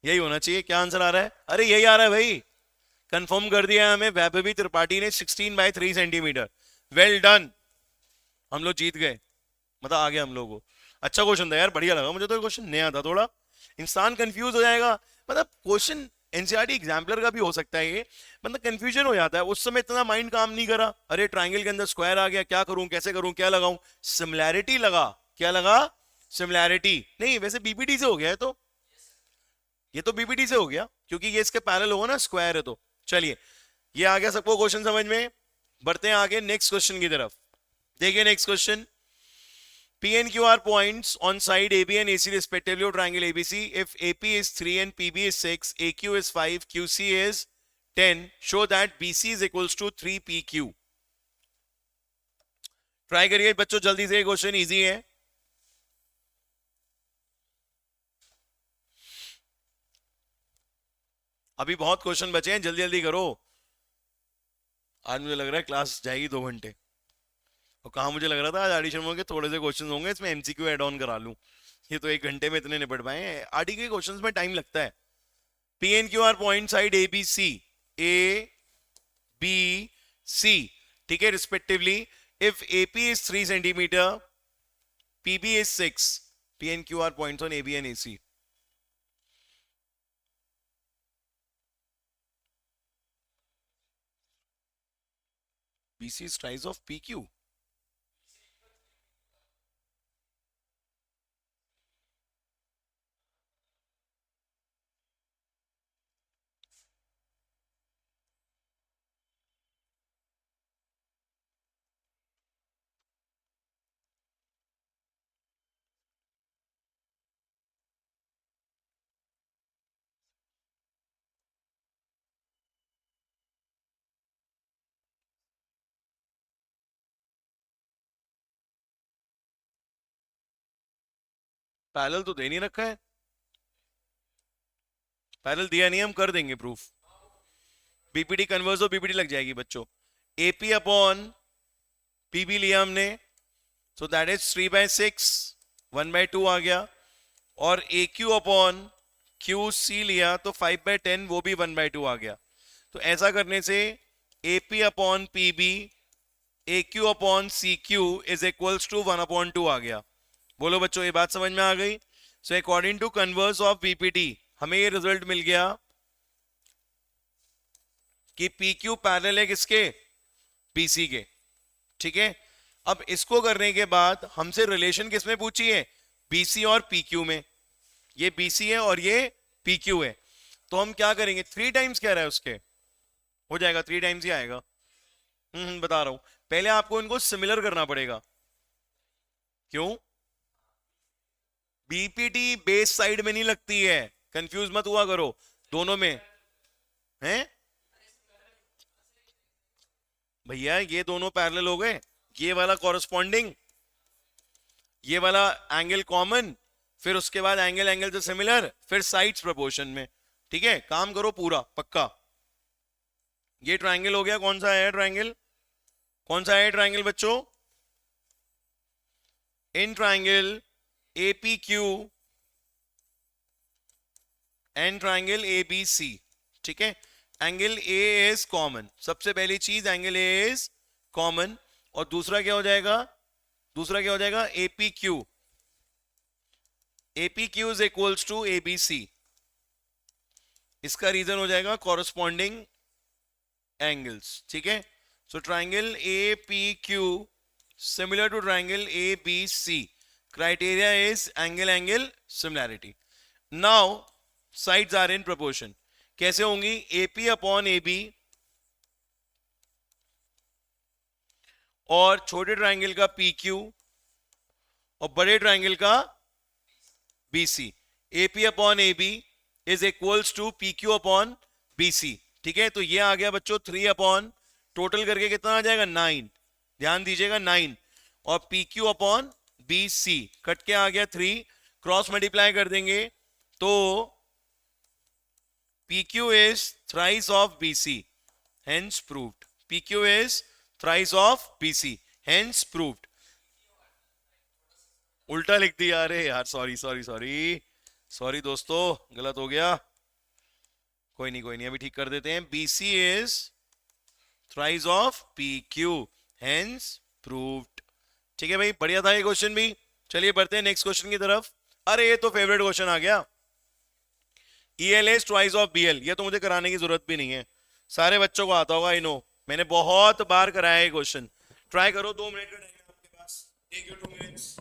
यही होना चाहिए। क्या आंसर आ रहा है? अरे यही आ रहा है भाई, कंफर्म कर दिया है हमें वैभवी त्रिपाठी ने, 16 बाय 3 सेंटीमीटर। वेल डन, हम लोग जीत गए, मतलब आ गया हम लोगों को। अच्छा क्वेश्चन था यार, बढ़िया लगा मुझे तो। क्वेश्चन नया था थोड़ा, इंसान कंफ्यूज हो जाएगा। मतलब क्वेश्चन एनसीईआरटी एग्जाम्पलर का भी हो सकता है ये, मतलब कंफ्यूजन हो जाता है। उस समय इतना माइंड काम नहीं करा, अरे ट्राइंगल के अंदर स्क्वायर आ गया, क्या करूं, कैसे करूं, क्या लगाऊं? सिमिलैरिटी लगा। क्या लगा? सिमिलैरिटी। नहीं वैसे बीपीटी से हो गया है, तो ये तो बीपीटी से हो गया, क्योंकि ये इसके पैरेलल होगा ना, स्क्वायर है तो। चलिए, ये आ गया सबको क्वेश्चन समझ में। बढ़ते हैं आगे नेक्स्ट क्वेश्चन की तरफ। देखिए next question, P and Q are points on side AB and AC respectively of triangle ABC. If AP is 3 and PB is 6, AQ is 5, QC is 10, show that BC is equals to 3PQ. Try करिए बच्चों जल्दी से, question easy है। अभी बहुत question बचे हैं, जल्दी जल्दी करो। आज मुझे लग रहा है क्लास जाएगी 2 घंटे। और कहा मुझे लग रहा था आज आरडी शर्मा के थोड़े से क्वेश्चन होंगे, इसमें एमसीक्यू ऐड ऑन करा लूं। ये तो 1 घंटे में इतने निपट पाए। आरडी के क्वेश्चंस में टाइम लगता है। P N Q are point side A B C, A B C, ठीक है, respectively. If AP is 3 centimetre, PB is 6, P N Q R points on A B and A C. BC is twice of PQ. Parallel तो दे नहीं रखा है, parallel दिया नहीं, हम कर देंगे प्रूफ। बीपीटी कन्वर्स हो, बीपीटी लग जाएगी बच्चों। एपी अपॉन पीबी लिया हमने, सो दैट इज 3/6, 1/2 आ गया। और ए क्यू अपॉन क्यू सी लिया तो 5/10, वो भी 1/2 आ गया। तो ऐसा करने से AP upon PB, A Q upon C Q is equals to 1/2 आ गया। बोलो बच्चों, ये बात समझ में आ गई? So according to converse of BPT हमें ये रिजल्ट मिल गया कि पी क्यू पैरेलल है किसके? बीसी के। ठीक है, अब इसको करने के बाद हमसे रिलेशन किसमें पूछी है? बीसी और पीक्यू में। ये बीसी है और ये पीक्यू है, तो हम क्या करेंगे? 3 टाइम्स क्या रहा है उसके, हो जाएगा 3 टाइम्स ही आएगा। बता रहा हूं, पहले आपको इनको सिमिलर करना पड़ेगा। क्यों? बीपीटी बेस साइड में नहीं लगती है, कंफ्यूज मत हुआ करो दोनों में। हैं भैया, ये दोनों पैरेलल हो गए, ये वाला कॉरस्पॉन्डिंग, ये वाला एंगल कॉमन, फिर उसके बाद एंगल एंगल से सिमिलर, फिर साइड्स प्रोपोर्शन में। ठीक है, काम करो पूरा पक्का। ये ट्रायंगल हो गया, कौन सा है ट्रायंगल, कौन सा है ट्रायंगल बच्चों, in triangle APQ and triangle ABC। ठीक है, एंगल A इज कॉमन, सबसे पहली चीज एंगल A इज कॉमन, और दूसरा क्या हो जाएगा, दूसरा क्या हो जाएगा, APQ, APQ is equals to ABC। इसका रीजन हो जाएगा कॉरस्पॉन्डिंग एंगल्स। ठीक है, so triangle APQ similar to triangle ABC, criteria is angle angle similarity. Now sides are in proportion, कैसे होंगी, AP अपॉन AB और छोटे ट्राइंगल का PQ और बड़े ट्राइंगल का BC, AP upon AB is equals to PQ upon BC। ठीक है, तो ये आ गया बच्चों 3 अपॉन, टोटल करके कितना आ जाएगा 9, ध्यान दीजिएगा 9, और PQ अपॉन BC कट के आ गया 3, क्रॉस मल्टीप्लाई कर देंगे तो PQ is thrice of BC, hence proved, PQ is thrice of BC, hence proved। उल्टा लिख दिया, अरे यार सॉरी सॉरी सॉरी सॉरी दोस्तों, गलत हो गया, कोई नहीं कोई नहीं, अभी ठीक कर देते हैं। BC is thrice of PQ, hence proved। ठीक है भाई, बढ़िया था ये क्वेश्चन भी। चलिए बढ़ते हैं नेक्स्ट क्वेश्चन की तरफ। अरे ये तो फेवरेट क्वेश्चन आ गया, EL is twice of BL, ये तो मुझे कराने की जरूरत भी नहीं है, सारे बच्चों को आता होगा, आई नो, मैंने बहुत बार कराया है क्वेश्चन। ट्राई करो, 2 मिनट का टाइम है आपके पास, टेक योर 2 मिनट्स।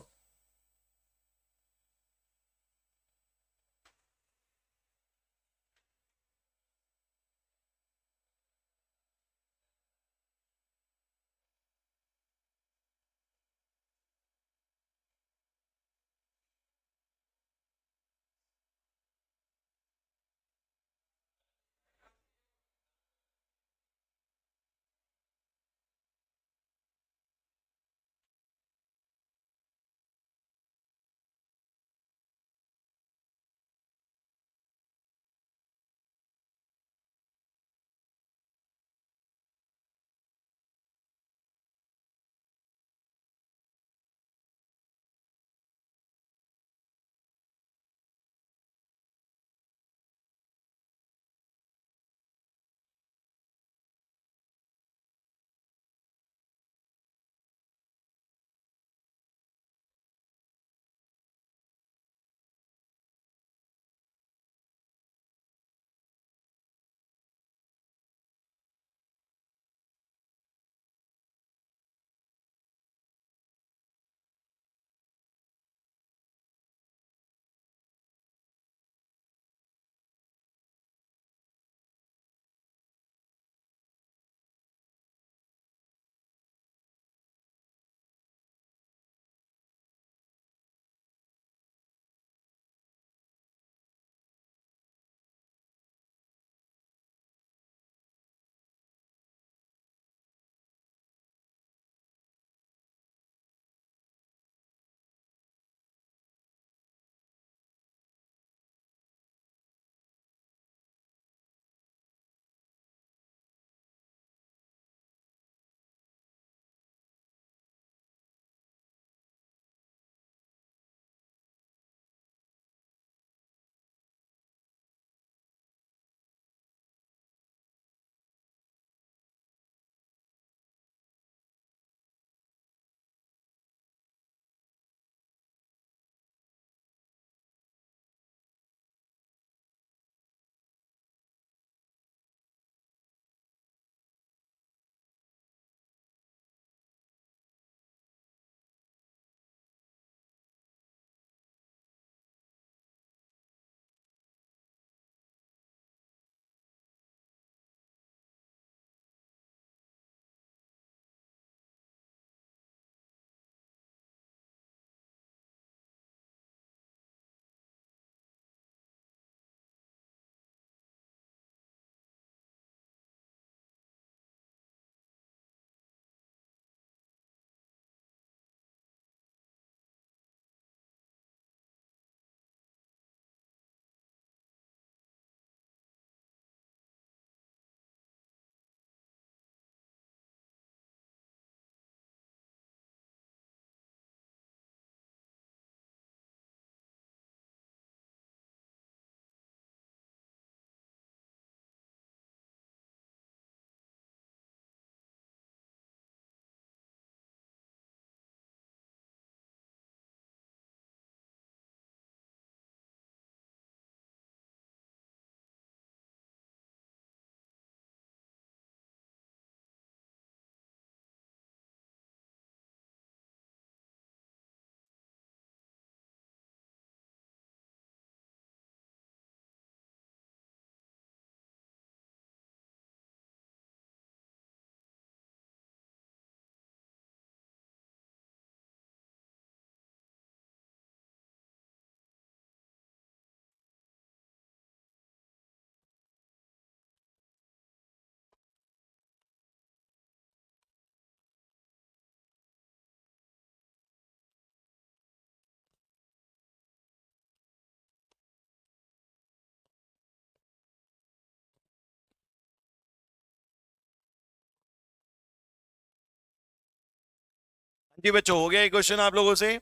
जी बच्चों, हो गया ये क्वेश्चन आप लोगों से?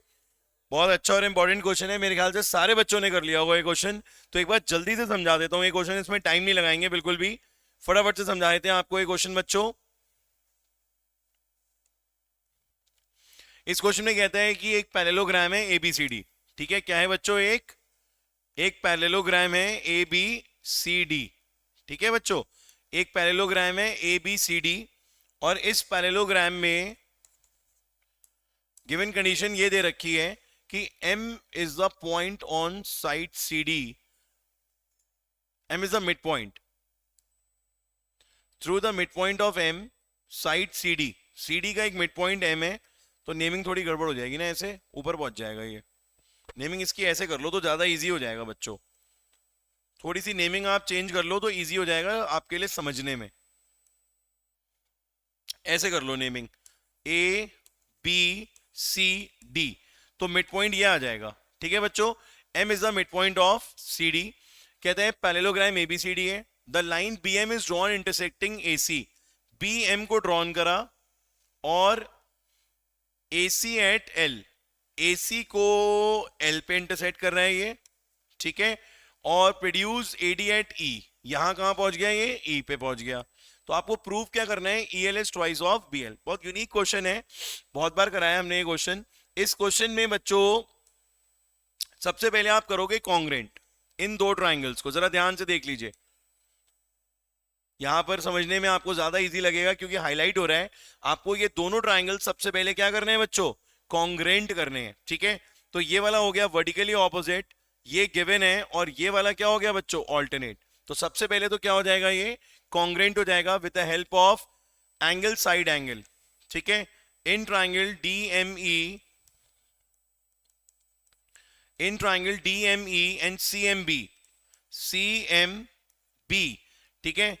बहुत अच्छा और इंपॉर्टेंट क्वेश्चन है, मेरे ख्याल से सारे बच्चों ने कर लिया होगा ये क्वेश्चन। तो एक बार जल्दी से समझा देता हूँ ये क्वेश्चन, इसमें टाइम नहीं लगाएंगे बिल्कुल भी, फटाफट से समझा देते हैं आपको ये क्वेश्चन बच्चों। इस क्वेश्चन में कहता है कि एक पैरेललोग्राम है ABCD। ठीक है, क्या है बच्चों? एक एक पैरेललोग्राम है ABCD। ठीक है बच्चों, एक पैरेललोग्राम है ABCD, और इस पैरेललोग्राम में गिवन कंडीशन ये दे रखी है कि M is the point on side CD, M is the mid point through the mid point of M side CD का एक मिड पॉइंट M है। तो नेमिंग थोड़ी गड़बड़ हो जाएगी ना, ऐसे ऊपर पहुंच जाएगा ये। नेमिंग इसकी ऐसे कर लो तो ज्यादा इजी हो जाएगा बच्चों, थोड़ी सी नेमिंग आप चेंज कर लो तो इजी हो जाएगा आपके लिए समझने में। ऐसे कर लो नेमिंग, ABCD, तो मिड पॉइंट ये आ जाएगा। ठीक है बच्चों, M is the mid point of CD। कहते हैं पैरेललोग्राम ABCD है, the line BM is drawn intersecting AC। BM को ड्रॉन करा और AC एट L, AC को L पे इंटरसेक्ट कर रहा है ये। ठीक है, और प्रोड्यूस AD एट E, यहां कहां पहुंच गया ये? E पे पहुंच गया। तो आपको प्रूव क्या करना है? EL is twice of BL। बहुत यूनिक क्वेश्चन है, बहुत बार कराया हमने ये क्वेश्चन। इस क्वेश्चन में बच्चों सबसे पहले आप करोगे कॉन्ग्रेंट इन दो ट्राइंगल्स को, जरा ध्यान से देख लीजिए। यहां पर समझने में आपको ज्यादा इजी लगेगा क्योंकि हाईलाइट हो रहा है। आपको ये दोनों ट्राइंगल सबसे पहले क्या करने हैं बच्चों? कॉन्ग्रेंट करने हैं। ठीक है, तो ये वाला हो गया वर्टिकली ऑपोजिट, ये गिवन है, और ये वाला क्या हो गया बच्चों? ऑल्टरनेट। तो सबसे पहले तो क्या हो जाएगा? ये कॉन्ग्रेंट हो जाएगा with the help of angle side angle. ठीक है, in triangle DME, in triangle DME and CMB, ठीक है,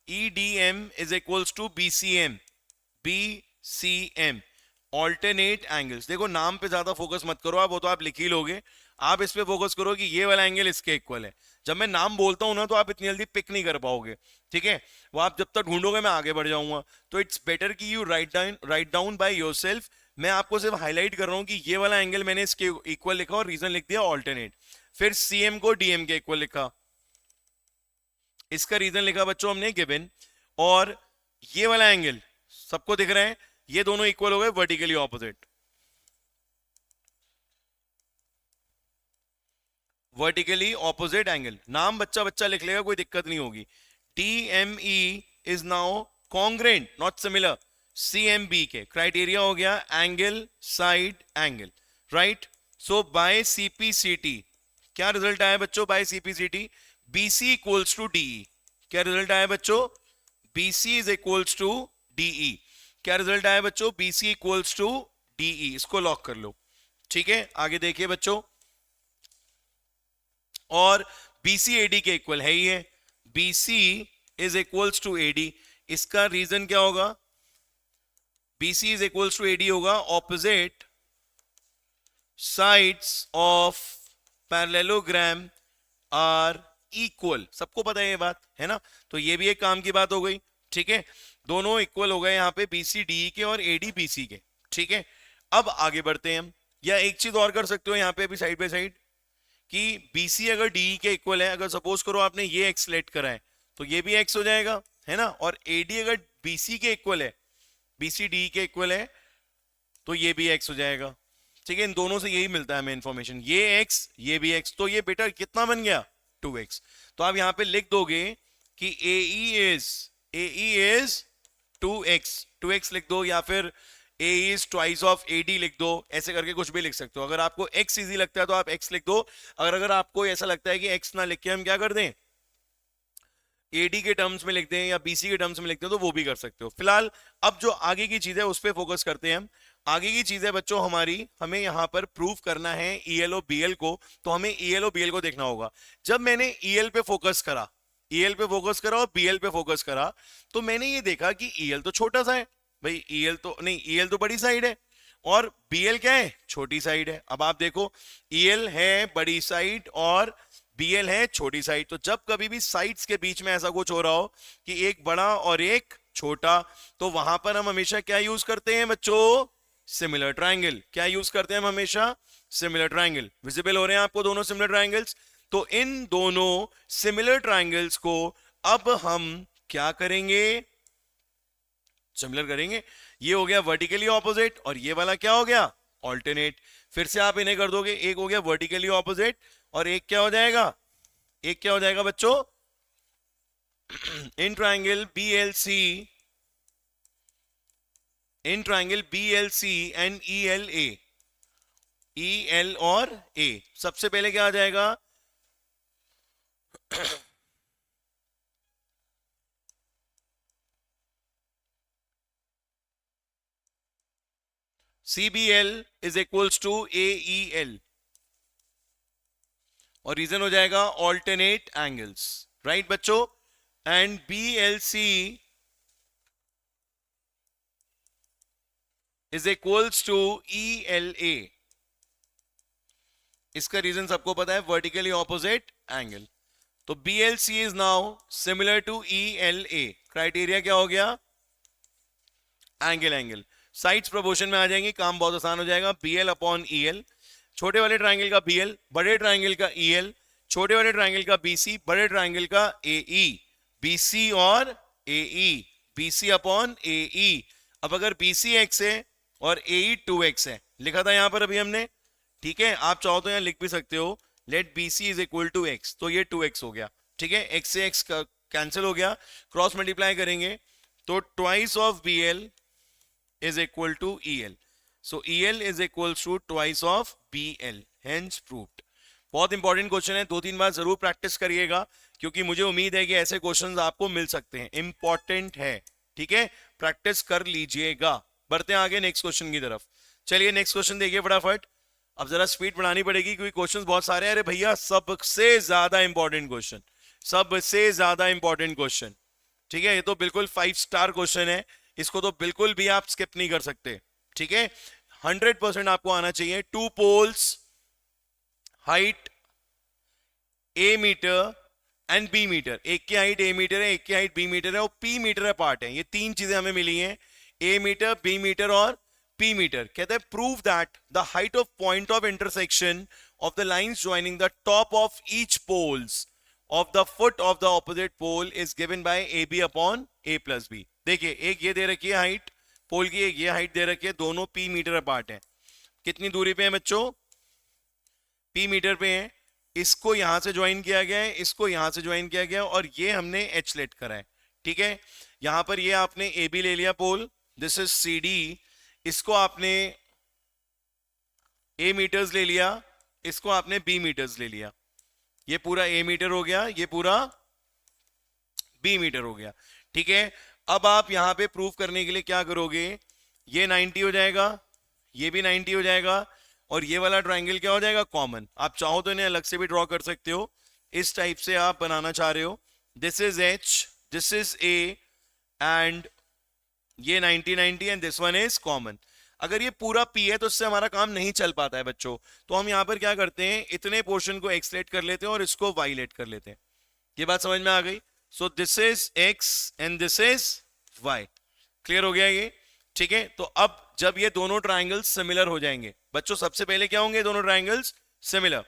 EDM is equals to BCM, alternate angles. देखो नाम पे ज्यादा फोकस मत करो आप, वो तो आप लिख ही लोगे। आप इस पे फोकस करो कि ये वाला एंगल इसके इक्वल है। जब मैं नाम बोलता हूं ना तो आप इतनी जल्दी पिक नहीं कर पाओगे। ठीक है, वो आप जब तक ढूंढोगे मैं आगे बढ़ जाऊंगा। तो इट्स बेटर कि you write down by yourself. मैं आपको सिर्फ हाईलाइट कर रहा हूं कि ये वाला एंगल मैंने इसके इक्वल लिखा और रीजन लिख दिया ऑल्टरनेट। फिर CM को DM के इक्वल लिखा, इसका रीजन लिखा बच्चों हमने गिवन। और ये वाला एंगल सबको दिख रहा है, ये दोनों इक्वल हो गए vertically opposite, vertically opposite angle. नाम बच्चा बच्चा लिख लेगा, कोई दिक्कत नहीं होगी। DME is now congruent not similar CMB के। क्राइटेरिया हो गया angle side angle, right. So by CPCT क्या रिजल्ट आया बच्चों? By CPCT BC equals to DE। क्या रिजल्ट आया बच्चों? BC is equals to DE। क्या रिजल्ट आया बच्चों? BC equals to DE। इसको लॉक कर लो। ठीक है, आगे देखिए बच्चों, और BC AD के इक्वल है ही है, BC is equals to AD। इसका रीजन क्या होगा? BC is equals to AD होगा opposite sides of parallelogram are equal. सबको पता है ये बात, है ना? तो ये भी एक काम की बात हो गई। ठीक है, दोनों इक्वल हो गए यहाँ पे BC DE के और AD BC के। ठीक है, अब आगे बढ़ते हैं हम। या एक चीज और कर सकते हो यहाँ पे भी साइड बाय साइड, कि BC अगर DE के इक्वल है, अगर सपोज करो आपने ये x लेट करा है तो ये भी x हो जाएगा, है ना? और AD अगर BC के इक्वल है, BC DE के इक्वल है, तो ये भी x हो जाएगा। ठीक है, इन दोनों से यही मिलता है हमें इंफॉर्मेशन, ये x ये भी x। तो ये बेटा कितना बन गया? 2x। तो आप यहां पे लिख दोगे कि AE is 2x लिख दो, या फिर AE is twice of AD लिख दो। ऐसे करके कुछ भी लिख सकते हो। अगर आपको x इजी लगता है तो आप x लिख दो, अगर आपको ऐसा लगता है कि x ना लिख के हम क्या कर दें, AD के टर्म्स में लिख दें या BC के टर्म्स में लिखते हैं, तो वो भी कर सकते हो। फिलहाल अब जो आगे की चीज है उस पर फोकस करते हैं हम। आगे की चीज है बच्चों हमारी, हमें यहां पर प्रूव करना है EL और BL को। तो हमें EL और BL को देखना होगा। जब मैंने EL पे फोकस करा, EL पे फोकस करा और BL पे फोकस करा, तो मैंने ये देखा कि EL तो छोटा सा है भाई, EL तो नहीं, EL तो बड़ी साइड है और BL क्या है? छोटी साइड है। अब आप देखो, EL है बड़ी साइड और BL है छोटी साइड। तो जब कभी भी साइड्स के बीच में ऐसा कुछ हो रहा हो कि एक बड़ा और एक छोटा, तो वहां पर हम हमेशा क्या यूज करते हैं बच्चों? Similar triangle. क्या यूज करते हैं हम हमेशा? Similar triangle. विजिबल हो रहे हैं आपको दोनों सिमिलर ट्रायंगल्स? तो इन दोनों सिमिलर ट्रायंगल्स को अब हम क्या करेंगे? सिमिलर करेंगे। ये हो गया वर्टिकली ऑपोजिट और ये वाला क्या हो गया? ऑल्टरनेट। फिर से आप इन्हें कर दोगे, एक हो गया वर्टिकली ऑपोजिट और एक क्या हो जाएगा? एक क्या हो जाएगा बच्चों? In triangle BLC, in triangle BLC and ELA, EL और A, सबसे पहले क्या आ जाएगा? CBL is equals to AEL और रीजन हो जाएगा ऑल्टरनेट एंगल्स, राइट बच्चों? And BLC is equals to ELA, इसका रीजन सबको पता है, वर्टिकली ऑपोजिट एंगल। तो BLC is now similar to ELA। Criteria क्या हो गया? एंगल, एंगल साइड्स प्रोपोर्शन में आ जाएंगे, काम बहुत आसान हो जाएगा। BL अपॉन EL, छोटे वाले ट्रायंगल का BL, बड़े ट्रायंगल का EL, छोटे वाले ट्रायंगल का BC, बड़े ट्रायंगल का AE, BC और AE, BC अपॉन AE। अब अगर BC x है और AE 2x है, लिखा था यहां पर अभी हमने, ठीक है? आप चाहो तो यहां लिख भी सकते हो, let BC is equal to x, तो ये 2x हो गया, ठीक है? x से x कैंसिल हो गया, क्रॉस मल्टीप्लाई करेंगे तो twice of BL is equal to EL. So EL is equals to twice of BL. Hence proved. बहुत इंपॉर्टेंट क्वेश्चन है, 2-3 बार जरूर प्रैक्टिस करिएगा क्योंकि मुझे उम्मीद है कि ऐसे क्वेश्चंस आपको मिल सकते हैं, इंपॉर्टेंट है, ठीक है? प्रैक्टिस कर लीजिएगा। बढ़ते हैं आगे नेक्स्ट क्वेश्चन की तरफ। चलिए नेक्स्ट क्वेश्चन देखिए फटाफट। अब जरा स्पीड बढ़ानी पड़ेगी क्योंकि क्वेश्चंस बहुत सारे हैं। अरे भैया सबसे ज्यादा इंपॉर्टेंट क्वेश्चन, सबसे ज्यादा इंपॉर्टेंट क्वेश्चन, ठीक है? ये तो बिल्कुल 5 स्टार क्वेश्चन है, इसको तो बिल्कुल भी आप स्किप नहीं कर सकते, ठीक है? 100% आपको आना चाहिए। 2 poles, height A metre and B metre, एक की हाइट A मीटर है, एक की हाइट B मीटर है और P मीटर है पार्ट है। ये 3 चीजें हमें मिली हैं, A मीटर, B मीटर और P मीटर। कहते हैं prove that the height of point of intersection of the lines joining the top of each poles of the foot of the opposite pole is given by AB upon A plus B। देखिए एक ये दे रखी है height पोल की, एक ये height दे रखी है, दोनों P मीटर अपार्ट है। कितनी दूरी पे है बच्चों? P मीटर पे है। इसको यहां से ज्वाइन किया गया है, इसको यहां से ज्वाइन किया गया और ये हमने H लेट करा है, ठीक है? यहां पर ये आपने AB ले लिया पोल, दिस इज CD, इसको आपने A मीटर्स ले लिया, इसको आपने B मीटर्स ले लिया। ये पूरा A मीटर हो गया, ये पूरा B मीटर हो गया, ठीक है? अब आप यहां पे प्रूफ करने के लिए क्या करोगे? ये 90 हो जाएगा, ये भी 90 हो जाएगा और ये वाला ट्रायंगल क्या हो जाएगा? कॉमन। आप चाहो तो इन्हें अलग से भी ड्रॉ कर सकते हो, इस टाइप से आप बनाना चाह रहे हो। This is H, this is A and ये 90-90 and this one is common. अगर ये पूरा P है तो इससे हमारा काम नहीं चल पाता है बच्चों, तो हम यहां पर क्या करते हैं, इतने पोर्शन को X लेट कर लेते हैं और इसको Y लेट कर लेते हैं। ये बात समझ में आ गई? So this is X and this is Y। Clear हो गया ये, ठीक है? तो अब जब ये दोनों ट्रायंगल्स सिमिलर हो जाएंगे बच्चों, सबसे पहले क्या होंगे? दोनों ट्रायंगल्स सिमिलर।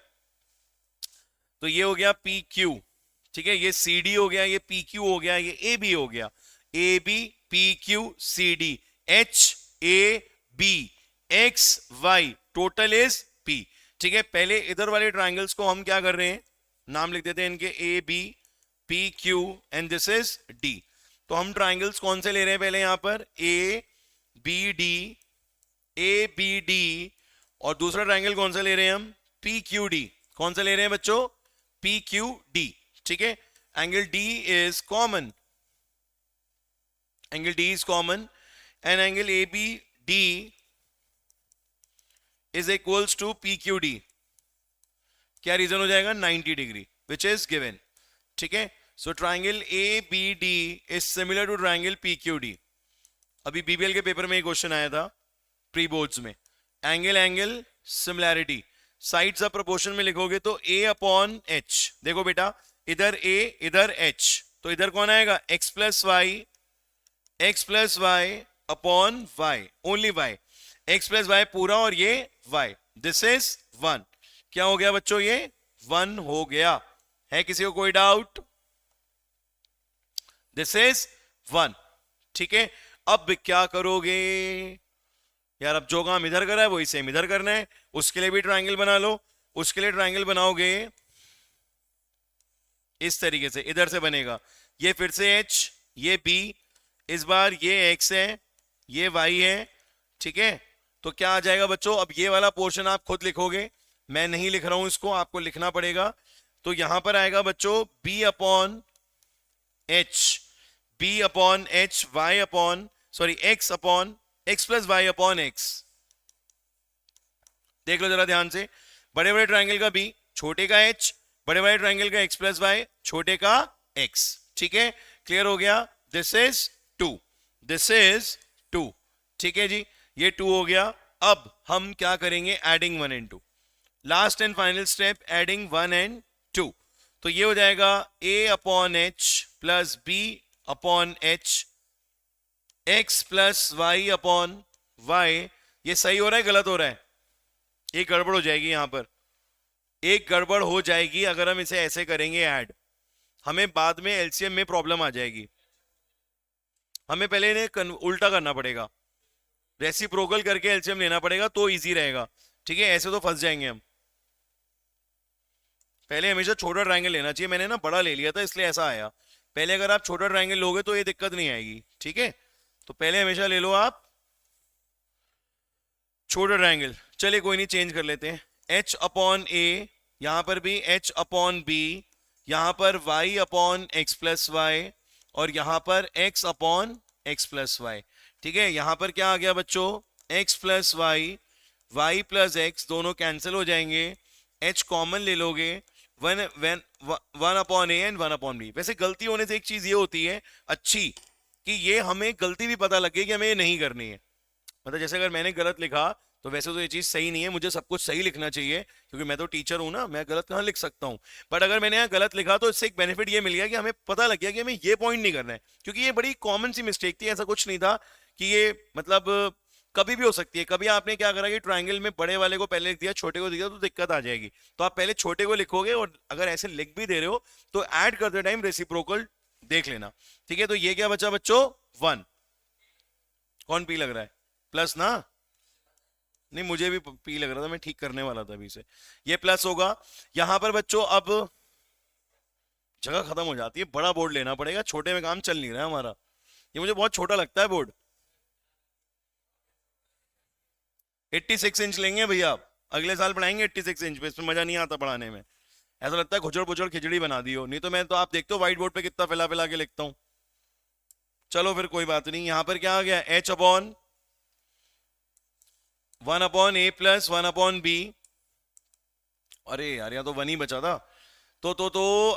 तो ये हो गया PQ, ठीक है? ये CD हो गया, ये PQ हो गया, ये AB हो गया, AB PQ CD, HAB XY, total is P, ठीक है? पहले इधर वाले ट्रायंगल्स को हम क्या कर रहे हैं, नाम लिख देते हैं इनके AB PQ and this is D। तो हम ट्रायंगल्स कौन से ले रहे हैं पहले? यहां पर ABD, ABD और दूसरा ट्रायंगल कौन सा ले रहे हैं हम? PQD। कौन सा ले रहे हैं बच्चों? PQD, ठीक है? Angle D is common, angle D is common and angle ABD is equals to PQD। क्या रीजन हो जाएगा? 90 डिग्री, विच इज गिवन, ठीक है? So triangle ABD is similar to triangle PQD। अभी BBL के पेपर में एक क्वेश्चन आया था प्री बोर्ड्स में, angle angle similarity, sides of proportion में लिखोगे तो A अपॉन H। देखो बेटा, इधर A इधर H, तो इधर कौन आएगा? X plus y x plus y upon y, only y, x plus y पूरा और ये वाई, दिस इज 1। क्या हो गया बच्चों, ये 1 हो गया। है किसी को कोई डाउट? This is 1। ठीक है, अब क्या करोगे यार, अब जो काम इधर करा है वही सेम इधर करना है। उसके लिए भी ट्रायंगल बना लो। उसके लिए ट्रायंगल बनाओगे इस तरीके से, इधर से बनेगा ये फिर से h, ये b, इस बार ये x है, ये y है। ठीक है, तो क्या आ जाएगा बच्चों, अब ये वाला पोर्शन आप खुद लिखोगे, मैं नहीं लिख रहा हूं इसको, आपको लिखना पड़ेगा। तो यहां पर आएगा बच्चों b upon h, b upon h, y upon sorry x upon x plus y upon x। देख लो जरा ध्यान से, बड़े बड़े ट्रायंगल का b, छोटे का h, बड़े बड़े ट्रायंगल का x प्लस वाई, छोटे का x। ठीक है, क्लियर हो गया। This is 2, this is 2। ठीक है जी, ये 2 हो गया। अब हम क्या करेंगे, adding 1 and 2, last and final step, adding 1 and 2। तो ये हो जाएगा a upon h plus b upon h, x plus y upon y। ये सही हो रहा है गलत हो रहा है? एक गड़बड़ हो जाएगी यहां पर, एक गड़बड़ हो जाएगी अगर हम इसे ऐसे करेंगे ऐड, हमें बाद में एलसीएम में प्रॉब्लम आ जाएगी। हमें पहले इन्हें उल्टा करना पड़ेगा, रेसिप्रोकल करके एलसीएम लेना पड़ेगा तो इजी रहेगा। ठीक है, ऐसे तो फंस जाएंगे हम। पहले हमेशा छोटा ट्रायंगल लेना चाहिए, मैंने ना बड़ा ले लिया था इसलिए ऐसा आया। पहले अगर आप छोटा ट्रायंगल लोगे तो ये दिक्कत नहीं आएगी। ठीक है, तो पहले हमेशा ले लो आप छोटा ट्रायंगल। चलिए कोई नहीं, चेंज कर लेते हैं, h अपॉन ए, यहां पर भी h अपॉन बी, यहां पर y upon x plus y, और यहां पर x upon x plus y. ठीक है, यहां पर क्या आ गया बच्चों, x plus y, y plus x, दोनों कैंसिल हो जाएंगे, h कॉमन ले लोगे, one upon a and 1 upon b. वैसे गलती होने से एक चीज ये होती है अच्छी, कि ये हमें गलती भी पता लगे कि हमें ये नहीं करनी है। मतलब जैसे अगर मैंने गलत लिखा तो वैसे तो ये चीज सही नहीं है, मुझे सब कुछ सही लिखना चाहिए क्योंकि मैं तो टीचर हूं ना, मैं गलत कहां लिख सकता हूं। बट अगर मैंने यहाँ गलत लिखा तो इससे एक बेनिफिट ये मिल गया कि हमें पता लग गया कि हमें ये पॉइंट नहीं करना है, क्योंकि ये बड़ी कॉमन सी मिस्टेक थी, ऐसा कुछ नहीं था कि ये मतलब कभी भी हो सकती है। कभी आपने क्या करा कि ट्राइंगल में बड़े वाले को पहले लिख दिया, छोटे को दिया तो दिक्कत आ जाएगी। तो आप पहले छोटे को लिखोगे और अगर ऐसे लिख भी दे रहे हो तो ऐड करते टाइम रेसिप्रोकल देख लेना। ठीक है, तो ये क्या बचा बच्चों, 1। कौन पी लग रहा है, प्लस ना? नहीं, मुझे भी पी लग रहा था, मैं ठीक करने वाला था अभी से। ये प्लस होगा यहां पर बच्चों। अब जगह खत्म हो जाती है, बड़ा बोर्ड लेना पड़ेगा, छोटे में काम चल नहीं रहा है हमारा। ये मुझे बहुत छोटा लगता है बोर्ड। 86 इंच लेंगे भैया आप, अगले साल पढ़ाएंगे 86 इंच पे, इसमें मजा नहीं आता पढ़ाने में, ऐसा लगता है घुचड़ पुचड़ खिचड़ी बना दी हो। नहीं तो मैं तो आप देखते हो व्हाइट बोर्ड पे कितना फैला फैला के लिखता हूं। चलो फिर कोई बात नहीं, यहां पर क्या आ गया, h अपॉन 1 अपॉन ए प्लस 1 अपॉन बी। अरे यार यहाँ तो 1 ही बचा था। तो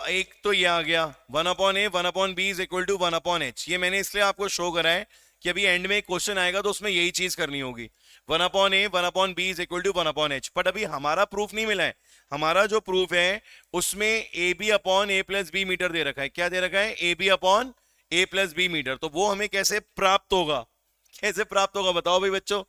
एक तो ये आ गया 1 upon a 1 upon b is equal to 1 upon h. ये मैंने इसलिए आपको शो करा है कि अभी एंड में एक क्वेश्चन आएगा तो उसमें यही चीज करनी होगी, 1 upon a 1 upon b is equal to 1 upon h. But अभी हमारा प्रूफ नहीं मिला है, हमारा जो प्रूफ है उसमें A B upon A plus B meter दे रखा है। क्या दे रखा है, A B upon A plus B meter. तो वो हमें कैसे प्राप्त होगा, कैसे प्राप्त होगा बताओ भाई बच्चों?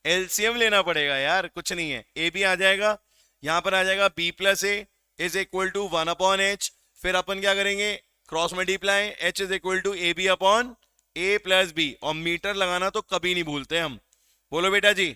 एलसीएम लेना पड़ेगा यार, कुछ नहीं है, ए बी आ जाएगा, यहां पर आ जाएगा b plus a is equal to 1 upon h. फिर अपन क्या करेंगे, cross multiply, h is equal to A B upon A plus b. और मीटर लगाना तो कभी नहीं भूलते हम, बोलो बेटा जी,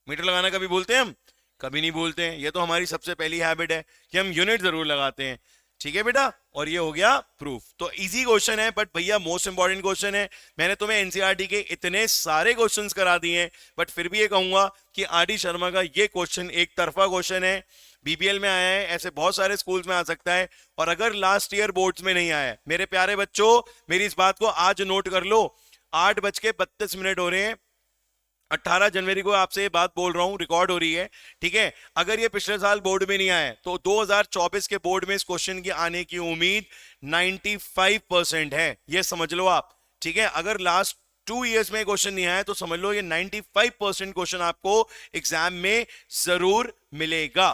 मीटर लगाना कभी भूलते हैं हम? कभी नहीं भूलते हैं, ये तो हमारी सबसे पहली हैबिट है कि हम यूनिट जरूर लगाते हैं। ठीक है बेटा, और ये हो गया प्रूफ। तो इजी क्वेश्चन है बट भैया मोस्ट इंपॉर्टेंट क्वेश्चन है। मैंने तुम्हें एनसीईआरटी के इतने सारे क्वेश्चंस करा दिए हैं, बट फिर भी ये कहूंगा कि आर.डी. शर्मा का ये क्वेश्चन एक तरफा क्वेश्चन है, बीबीएल में आया है, ऐसे बहुत सारे स्कूल्स में आ सकता है, और अगर लास्ट ईयर बोर्ड्स में नहीं आया है, मेरे प्यारे बच्चों मेरी इस बात को आज नोट कर लो, 8:32 हो रहे हैं, 18 जनवरी को आपसे ये बात बोल रहा हूं, रिकॉर्ड हो रही है। ठीक है, अगर ये पिछले साल बोर्ड में नहीं आया तो 2024 के बोर्ड में इस क्वेश्चन की आने की उम्मीद 95% है, ये समझ लो आप। ठीक है, अगर लास्ट 2 इयर्स में क्वेश्चन नहीं आया तो समझ लो ये 95% क्वेश्चन आपको एग्जाम में जरूर मिलेगा।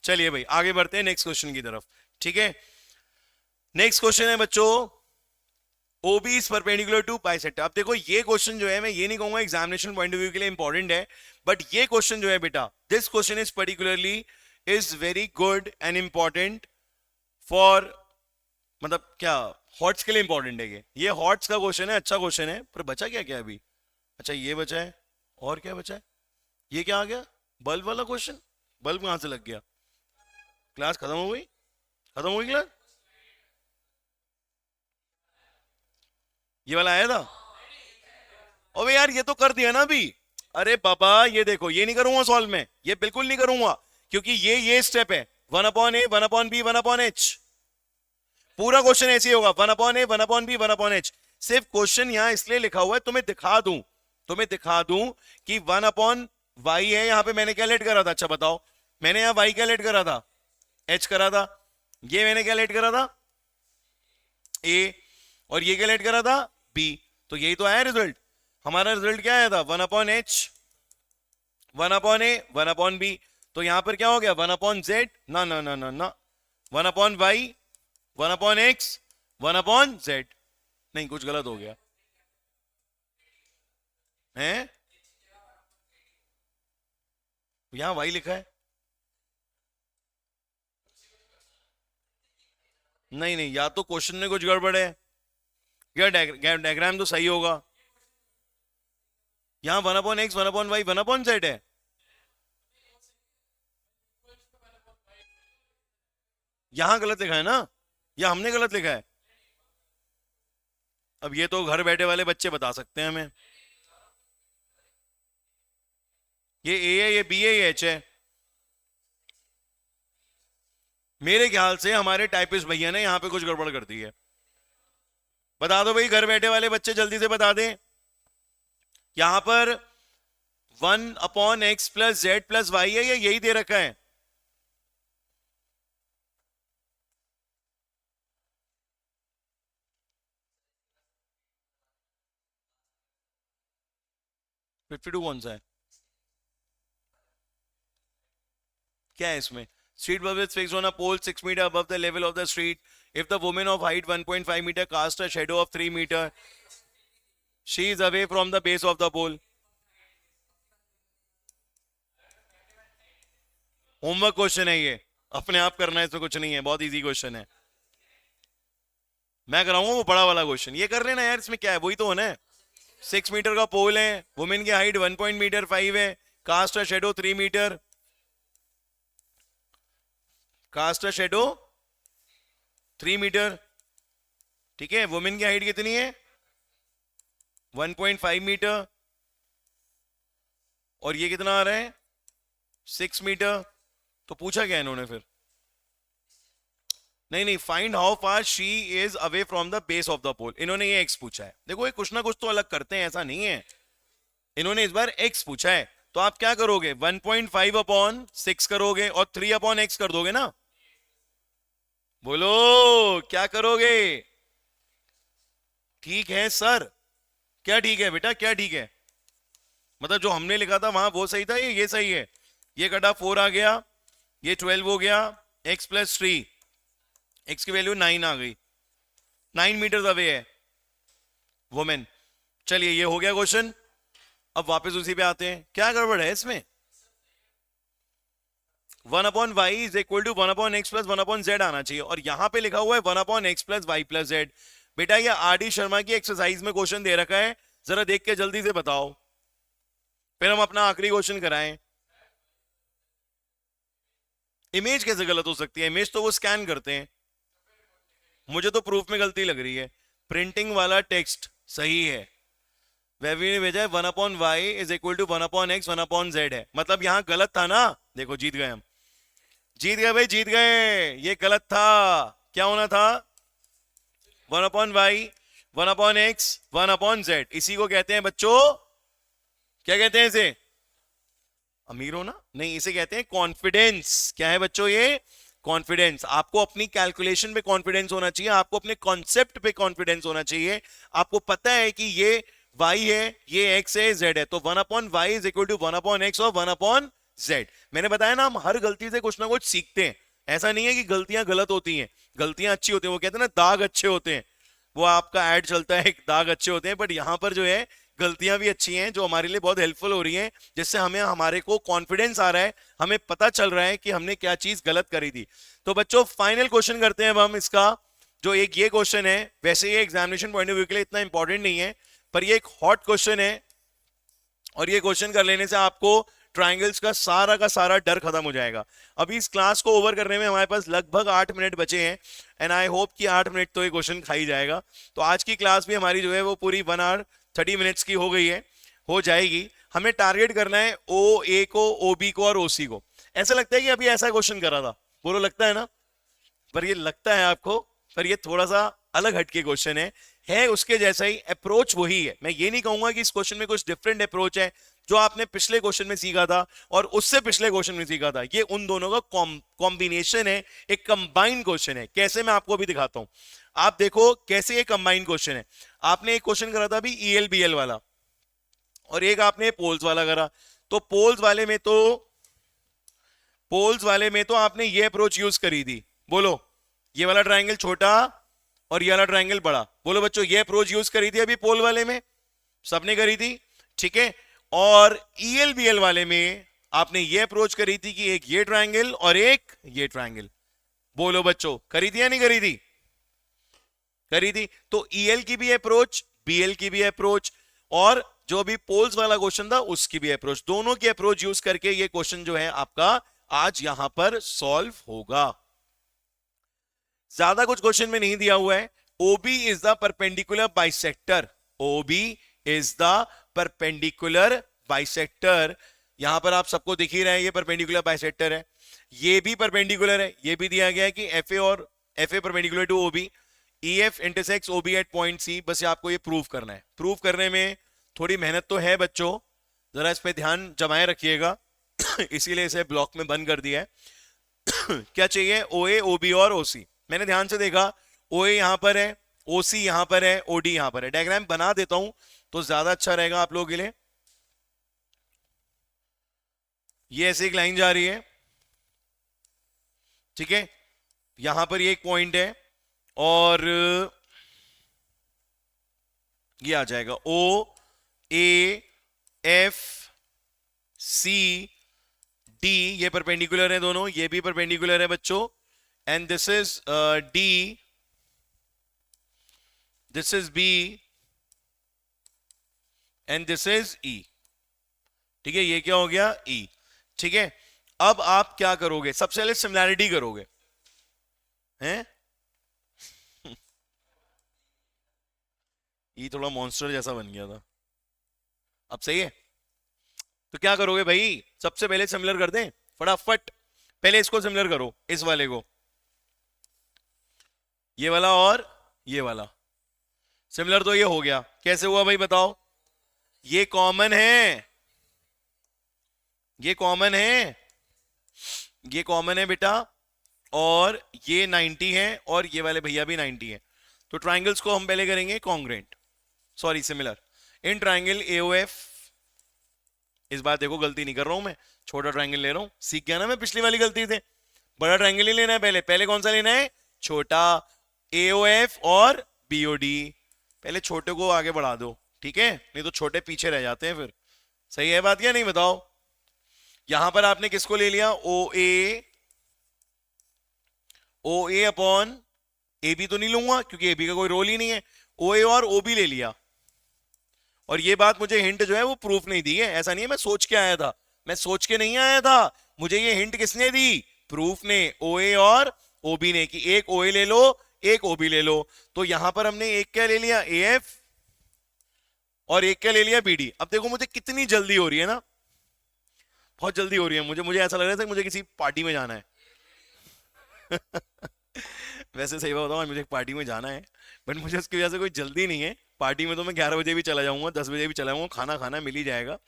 चलिए भाई आगे बढ़ते हैं नेक्स्ट क्वेश्चन की तरफ। ठीक है, नेक्स्ट क्वेश्चन है बच्चों, ओबी इज परपेंडिकुलर टू बाइसेक्टर। अब देखो ये क्वेश्चन जो है, मैं ये नहीं कहूंगा एग्जामिनेशन पॉइंट ऑफ व्यू के लिए इंपॉर्टेंट है, बट ये क्वेश्चन जो है बेटा, this question is particularly is very good and important for, मतलब क्या हॉट्स के लिए इंपॉर्टेंट है ये हॉट्स का क्वेश्चन है, अच्छा क्वेश्चन है। पर बचा क्या क्या अभी? अच्छा ये बचा है, और क्या बचा है? ये क्या आ गया? बल्ब वाला क्वेश्चन। बल्ब कहां से लग गया? क्लास खत्म हो गई? खत्म हो गई क्लास? ये वाला आया था? अबे यार ये तो कर दिया ना अभी। अरे बाबा ये देखो, ये नहीं करूंगा सॉल्व में, ये बिल्कुल नहीं करूंगा, क्योंकि ये स्टेप है 1/a 1/b 1/h। पूरा क्वेश्चन ऐसे ही होगा 1/a 1/b 1/h। सिर्फ क्वेश्चन यहां इसलिए लिखा हुआ है तुम्हें दिखा दूं कि 1/y है। यहां पे मैंने क्या लेट करा था? अच्छा बताओ, मैंने यहां y क्या लेट करा था? h करा था। ये मैंने क्या लेट करा था? a। और ये क्या लेट करा था? b। तो यही तो आया रिजल्ट। हमारा रिजल्ट क्या आया था? 1/h 1/a 1/b। तो यहां पर क्या हो गया? 1/z, ना ना ना ना ना, 1/y 1/x 1/z। नहीं, कुछ गलत हो गया है? यहां y लिखा है। नहीं नहीं, या तो क्वेश्चन में कुछ गड़बड़ है या डायग्राम तो सही होगा। यहां 1/x 1/y 1/z है। यहां गलत लिखा है ना, या हमने गलत लिखा है? अब ये तो घर बैठे वाले बच्चे बता सकते हैं हमें। ये ए है, ये बी है, ये एच है। मेरे ख्याल से हमारे टाइपिस्ट भैया ने यहां पे कुछ गड़बड़ कर दी है। बता दो भाई, घर बैठे वाले बच्चे जल्दी से बता दें। यहां पर 1/x plus Z plus Y है, या यही दे रखा है? फिफ्टी टू कौन सा है? क्या है इसमें? Street bulb is fixed on a pole 6 meter above the level of the street. If the woman of height 1.5 meter casts a shadow of 3 meter, she is away from the base of the pole. Homework question है ये, अपने आप करना है, इसमें कुछ नहीं है, बहुत इजी क्वेश्चन है। मैं कराऊंगा वो बड़ा वाला क्वेश्चन, ये कर लेना यार, इसमें क्या है, वही तो होना है। 6 मीटर का पोल है, वुमेन की हाइट 1.5 है, cast a shadow 3 metre, cast a shadow 3 metre. ठीक है, वुमेन की हाइट कितनी है? 1.5 मीटर, और ये कितना आ रहा है? 6 मीटर। तो पूछा क्या इन्होंने फिर? नहीं नहीं, find how far she is away from the base of the pole. इन्होंने ये एक्स पूछा है। देखो ये कुछ ना कुछ तो अलग करते हैं, ऐसा नहीं है। इन्होंने इस बार एक्स पूछा है, तो आप क्या करोगे? 1.5/6 करोगे और 3/x कर दोगे ना। बोलो क्या करोगे? ठीक है सर? क्या ठीक है बेटा, क्या ठीक है? मतलब जो हमने लिखा था वहां वो सही था, ये सही है? ये कटा 4 आ गया, ये 12 हो गया, x प्लस 3, x की वैल्यू 9 आ गई, 9 मीटर अवे है वुमेन। चलिए ये हो गया क्वेश्चन। अब वापस उसी पे आते हैं, क्या गड़बड़ है इसमें? 1/y is equal to 1/x plus 1/z आना चाहिए, और यहां पे लिखा हुआ है 1/x plus y plus z। बेटा ये आर डी शर्मा की एक्सरसाइज में क्वेश्चन दे रखा है, जरा देख के जल्दी से बताओ, फिर हम अपना आखिरी क्वेश्चन कराएं। इमेज कैसे गलत हो सकती है? इमेज तो वो स्कैन करते हैं। मुझे तो प्रूफ में गलती लग रही है। प्रिंटिंग वाला टेक्स्ट सही है, वेवी ने भेजा है 1/y is equal to 1/x 1/z है, मतलब यहां गलत था ना। देखो जीत गए हम, जीत गए भाई, जीत गए। ये गलत था, क्या होना था? 1/y 1/x 1/z। इसी को कहते हैं बच्चों, क्या कहते हैं इसे? अमीर हो ना? नहीं, इसे कहते हैं कॉन्फिडेंस। क्या है बच्चों ये? कॉन्फिडेंस। आपको अपनी कैलकुलेशन पे कॉन्फिडेंस होना चाहिए, आपको अपने कॉन्सेप्ट पे कॉन्फिडेंस होना चाहिए। आपको पता है कि ये y है, ये x है, z है, तो 1/y is equal to 1/x और 1/z। मैंने बताया ना, हम हर गलती से कुछ ना कुछ सीखते हैं। ऐसा नहीं है कि गलतियां गलत होती हैं, गलतियां अच्छी होती हैं। वो कहते हैं ना, दाग अच्छे होते हैं। वो आपका ऐड चलता है, एक दाग अच्छे होते हैं, बट यहाँ पर जो है गलतियां भी अच्छी हैं जो हमारे लिए बहुत हेल्पफुल हो रही हैं, जिससे हमें हमारे को कॉन्फिडेंस आ रहा है, हमें पता चल रहा है कि हमने क्या चीज गलत करी थी। तो बच्चों फाइनल क्वेश्चन करते हैं अब हम इसका। जो एक ये क्वेश्चन है, वैसे ये एग्जामिनेशन पॉइंट ऑफ व्यू के लिए इतना इंपॉर्टेंट नहीं है, पर ये एक हॉट क्वेश्चन है, और ये क्वेश्चन कर लेने से आपको ट्राइंगल्स का सारा डर खत्म हो जाएगा। अभी इस क्लास को ओवर करने में हमारे पास लगभग 8 मिनट बचे हैं, एंड आई होप कि 8 मिनट तो ये क्वेश्चन खा ही जाएगा। तो आज की क्लास भी हमारी जो है वो पूरी 1 आवर 30 मिनट्स की हो गई है, हो जाएगी। हमें टारगेट करना है ओ ए को, ओ बी को और ओ सी को। ऐसा लगता है कि अभी ऐसा क्वेश्चन करा था, बोलो लगता है ना? पर ये लगता है आपको, पर ये थोड़ा सा अलग हटके क्वेश्चन है उसके जैसा ही, अप्रोच वही है। मैं ये नहीं कहूंगा कि इस क्वेश्चन में कुछ डिफरेंट अप्रोच है जो आपने पिछले क्वेश्चन में सीखा था और उससे पिछले क्वेश्चन में सीखा था। ये उन दोनों का कॉम्बिनेशन है, एक कंबाइंड क्वेश्चन है। कैसे, मैं आपको अभी दिखाता हूं। आप देखो कैसे ये कंबाइंड क्वेश्चन है। आपने एक क्वेश्चन करा था अभी ईएल बीएल वाला, और एक आपने पोल्स वाला करा। तो पोल्स वाले में तो आपने ये अप्रोच यूज करी थी। बोलो, ये वाला ट्राइंगल छोटा और ये वाला ट्राइंगल बड़ा। बोलो बच्चों, ये अप्रोच यूज करी थी अभी पोल वाले में, सबने करी थी, ठीक है। और ईएलबीएल वाले में आपने ये अप्रोच करी थी कि एक ये ट्राइंगल और एक ये ट्राइंगल। बोलो बच्चों, करी थी या नहीं करी थी? करी थी। तो ईएल की भी अप्रोच, बीएल की भी अप्रोच, और जो भी पोल्स वाला क्वेश्चन था उसकी भी अप्रोच, दोनों की अप्रोच यूज करके ये क्वेश्चन जो है आपका आज यहां पर सॉल्व होगा। ज्यादा कुछ क्वेश्चन में नहीं दिया हुआ है। OB is the perpendicular bisector, OB is the perpendicular bisector. यहां पर आप सबको दिख ही रहे हैं ये परपेंडिकुलर बाइसेक्टर है, ये भी परपेंडिकुलर है। ये भी दिया गया है कि एफ ए और F A perpendicular to OB, E F intersects OB at point C. बस आपको ये प्रूव करना है। प्रूव करने में थोड़ी मेहनत तो है बच्चों, जरा इस पे ध्यान जमाए रखिएगा इसीलिए इसे ब्लॉक में बंद कर दिया है क्या चाहिए? ओ ए, ओ बी और ओ सी। मैंने ध्यान से देखा, ओ ए यहां पर है, ओ सी यहां पर है, ओ डी यहां पर है। डायग्राम बना देता हूं तो ज्यादा अच्छा रहेगा आप लोगों के लिए। ये ऐसे एक लाइन जा रही है, ठीक है, यहां पर ये एक पॉइंट है, और ये आ जाएगा O A F C D. ये परपेंडिकुलर है दोनों, ये भी परपेंडिकुलर है बच्चों, and this is D, this is B, and this is E. ठीक है, ये क्या हो गया? ई। ठीक है, अब आप क्या करोगे? सबसे पहले सिमिलैरिटी करोगे, हैं? ई थोड़ा मॉन्स्टर जैसा बन गया था, अब सही है। तो क्या करोगे भाई? सबसे पहले सिमिलर कर दें फटाफट। पहले इसको सिमिलर करो, इस वाले को, ये वाला और ये वाला सिमिलर। तो ये हो गया। कैसे हुआ भाई बताओ? ये कॉमन है, ये कॉमन है, ये कॉमन है बेटा, और ये 90 है, और ये वाले भैया भी 90 है। तो ट्राइंगल्स को हम पहले करेंगे congruent, sorry similar. In triangle AOF, इस बार देखो गलती नहीं कर रहा हूं मैं, छोटा ट्राइंगल ले रहा हूं। सीख गया ना मैं पिछली वाली गलती से। बड़ा ट्राइंगल ही लेना है पहले। पहले कौन सा लेना है? छोटा। एओएफ और बीओडी, पहले छोटे को आगे बढ़ा दो, ठीक है, नहीं तो छोटे पीछे रह जाते हैं फिर। सही है बात या नहीं बताओ? यहां पर आपने किसको ले लिया? ओ ए, ओ ए अपॉन ए बी तो नहीं लूंगा क्योंकि ए बी का कोई रोल ही नहीं है। ओ ए और ओ बी ले लिया। और ये बात मुझे हिंट जो है वो प्रूफ नहीं दी है, ऐसा नहीं है मैं सोच के आया था, मैं सोच के नहीं आया था, मुझे ये हिंट किसने दी? प्रूफ ने, ओ ए और ओ बी ने, कि एक ओ ए ले लो एक ओ बी ले लो। तो यहां पर हमने एक क्या ले लिया? ए एफ, और एक क्या ले लिया? B D. अब देखो मुझे कितनी जल्दी हो रही है ना, बहुत जल्दी हो रही है मुझे ऐसा लग रहा था कि मुझे किसी पार्टी में जाना है वैसे सही बात बताऊं, मुझे एक पार्टी में जाना है, बट मुझे उसकी वजह से कोई जल्दी नहीं है। पार्टी में तो मैं 11 बजे भी चला जाऊंगा, 10 बजे भी चला जाऊंगा, खाना खाना मिल ही जाएगा।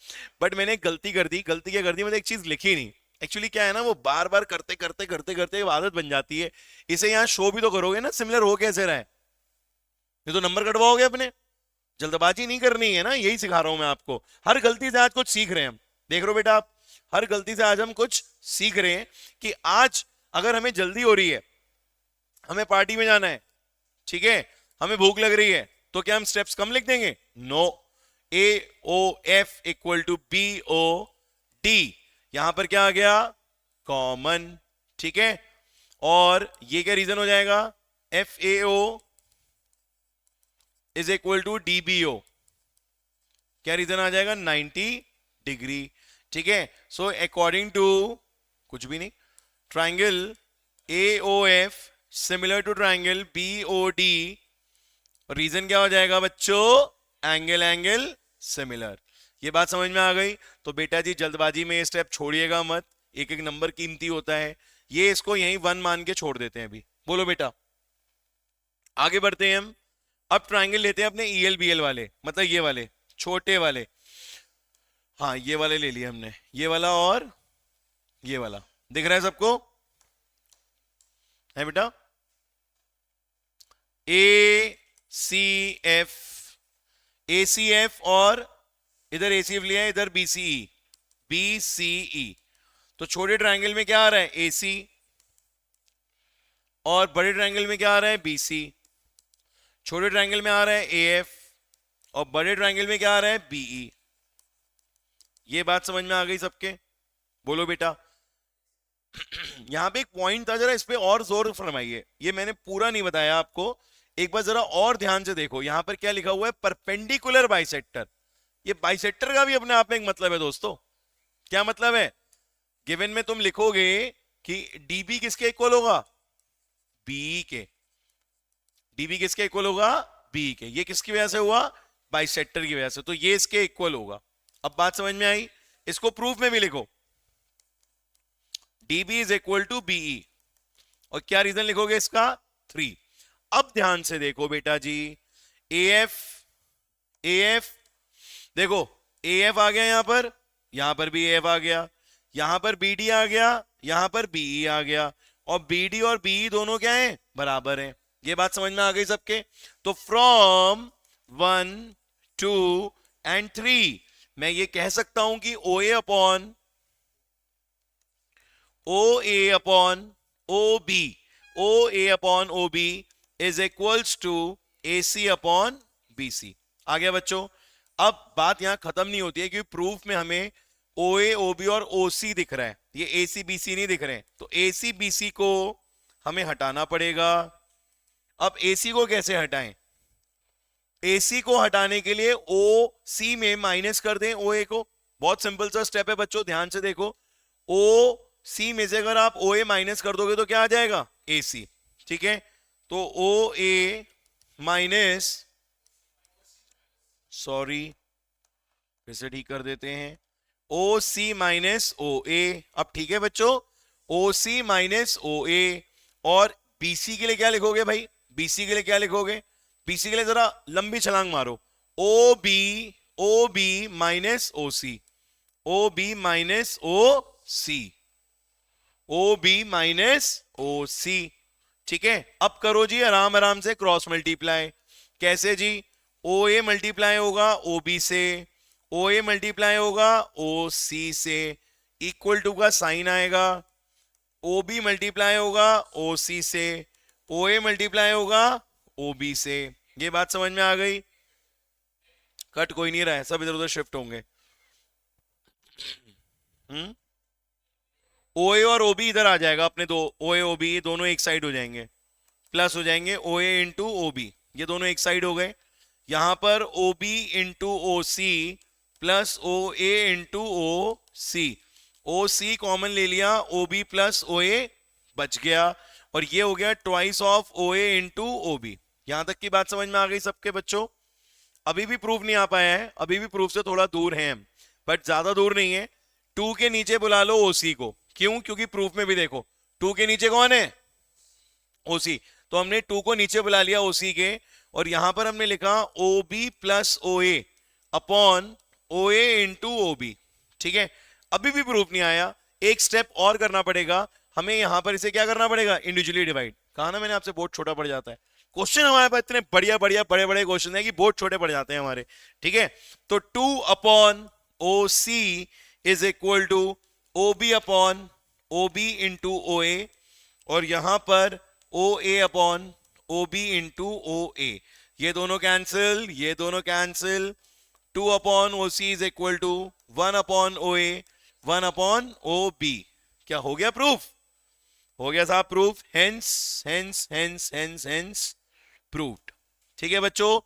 बट मैंने एक गलती कर दी। गलती क्या कर दी? मैंने एक चीज लिखी नहीं। एक्चुअली क्या है ना, वो बार बार करते करते करते करते आदत बन जाती है। इसे यहाँ शो भी तो करोगे ना, सिमिलर हो कैसे रहा है? ये तो नंबर कटवाओगे अपने। जल्दबाजी नहीं करनी है ना, यही सिखा रहा हूं मैं आपको। हर गलती से आज कुछ सीख रहे हैं हम। देख रहे हो बेटा आप, हर गलती से आज हम कुछ सीख रहे हैं कि आज अगर हमें जल्दी हो रही है, हमें पार्टी में जाना है, ठीक है, हमें भूख लग रही है तो क्या हम स्टेप्स कम लिख देंगे? No. A O F equal to B O D, यहां पर क्या आ गया? कॉमन। ठीक है, और ये क्या रीजन हो जाएगा? F A O is equal to D B O, क्या रीजन आ जाएगा? 90 डिग्री। ठीक है, सो अकॉर्डिंग टू कुछ भी नहीं, triangle A O F similar to triangle B O D, reason क्या हो जाएगा बच्चों? Angle angle similar. ये बात समझ में आ गई? तो बेटा जी जल्दबाजी में ये स्टेप छोड़िएगा मत, एक एक नंबर कीमती होता है। ये इसको यहीं 1 मान के छोड़ देते हैं अभी। बोलो बेटा, आगे बढ़ते हैं हम। अब ट्राइंगल लेते हैं अपने ईएल बीएल वाले, मतलब ये वाले छोटे वाले। हाँ ये वाले ले लिए हमने, ये वाला और ये वाला। दिख रहा है सबको? है बेटा? ए सी एफ, ए सी एफ, और इधर ए सी एफ लिया है, इधर बी सी ई, बी सी ई। तो छोटे ट्राइंगल में क्या आ रहा है? ए सी, और बड़े ट्राइंगल में क्या आ रहा है? B C. छोटे ट्राइंगल में आ रहा है ए एफ, और बड़े ट्राइंगल में क्या आ रहा है? बीई। ये बात समझ में आ गई सबके? बोलो बेटा। यहां पे एक पॉइंट था, जरा इस पे और जोर फरमाइए, ये मैंने पूरा नहीं बताया आपको, एक बार जरा और ध्यान से देखो। यहां पर क्या लिखा हुआ है? Perpendicular bisector. ये बाइसेक्टर का भी अपने आप में एक मतलब है दोस्तों। क्या मतलब है? गिवन में तुम लिखोगे कि डीबी किसके इक्वल होगा? बी के। डीबी किसके इक्वल होगा? बी के। ये किसकी वजह से हुआ? बाइसेक्टर की वजह से, तो ये इसके इक्वल होगा। अब बात समझ में आई? इसको प्रूफ में भी लिखो, DB is equal to BE, और क्या रीजन लिखोगे इसका? 3। अब ध्यान से देखो बेटा जी, एएफ, एएफ देखो, एएफ आ गया यहां पर भी एएफ आ गया, यहां पर बीडी आ गया, यहां पर बीई आ गया, और बीडी और बीई दोनों क्या है? बराबर है। ये बात समझ में आ गई सबके? तो फ्रॉम 1 2 एंड 3 मैं ये कह सकता हूं कि O A upon O B, O A upon O B is equals to A C upon B C. आ गया बच्चों? अब बात यहां खत्म नहीं होती है, क्योंकि प्रूफ में हमें ओ ए ओ बी और ओ सी दिख रहा है, ये ए सी बी सी नहीं दिख रहे हैं, तो ए सी बी सी को हमें हटाना पड़ेगा। अब ए सी को कैसे हटाएं? एसी को हटाने के लिए ओ सी में माइनस कर दें ओ ए को। बहुत सिंपल सा स्टेप है बच्चों, ध्यान से देखो। ओ सी में से अगर आप ओ ए माइनस कर दोगे तो क्या आ जाएगा? ए सी। ठीक है, तो ओ ए माइनस, सॉरी फिर से ठीक कर देते हैं, ओ सी माइनस ओ ए। अब ठीक है बच्चों, ओ सी माइनस ओ ए। और बीसी के लिए क्या लिखोगे भाई? बीसी के लिए क्या लिखोगे? बीसी के लिए जरा लंबी छलांग मारो, O B minus O C, O B minus O C, O B minus O सी। ठीक है, अब करो जी आराम आराम से क्रॉस मल्टीप्लाई। कैसे जी? ओ ए मल्टीप्लाई होगा ओ बी से, ओ ए मल्टीप्लाई होगा ओ सी से, इक्वल टू का साइन आएगा, ओ बी मल्टीप्लाई होगा ओ सी से, ओ ए मल्टीप्लाई होगा ओ बी से। ये बात समझ में आ गई? कट कोई नहीं रहा है, सब इधर उधर शिफ्ट होंगे। ओ ए और ओ बी इधर आ जाएगा अपने, दो ओ ए ओ बी दोनों एक साइड हो जाएंगे, प्लस हो जाएंगे ओ ए इंटू ओ बी, ये दोनों एक साइड हो गए। यहां पर O B into O C plus O A into O C, O C common ले लिया, ओ बी प्लस ओ ए बच गया, और ये हो गया twice of O A into O B. यहां तक की बात समझ में आ गई सबके बच्चों? अभी भी प्रूफ नहीं आ पाया है, अभी भी प्रूफ से थोड़ा दूर है हम, बट ज्यादा दूर नहीं है। 2 के नीचे बुला लो ओसी को, क्यों? क्योंकि प्रूफ में भी देखो 2 के नीचे कौन है? ओसी। तो हमने 2 को नीचे बुला लिया ओसी के, और यहां पर हमने लिखा O B plus O A upon O A into O B. ठीक है, अभी भी प्रूफ नहीं आया, एक स्टेप और करना पड़ेगा हमें। यहां पर इसे क्या करना पड़ेगा? Individually divide. कहा ना मैंने आपसे, बोर्ड छोटा पड़ जाता है। क्वेश्चन हमारे पास इतने बढ़िया बढ़िया बड़े बड़े क्वेश्चन है कि बोर्ड छोटे पड़ जाते हैं हमारे। ठीक है, तो 2 upon O C is equal to O B upon O B into O A, और यहां पर O A upon O B into O A, ये दोनों कैंसिल, ये दोनों cancel, 2 upon O C is equal to 1 upon O A, 1 upon O B. क्या हो गया प्रूफ? हो गया साहब proof. Hence hence hence hence hence proved. ठीक है बच्चों,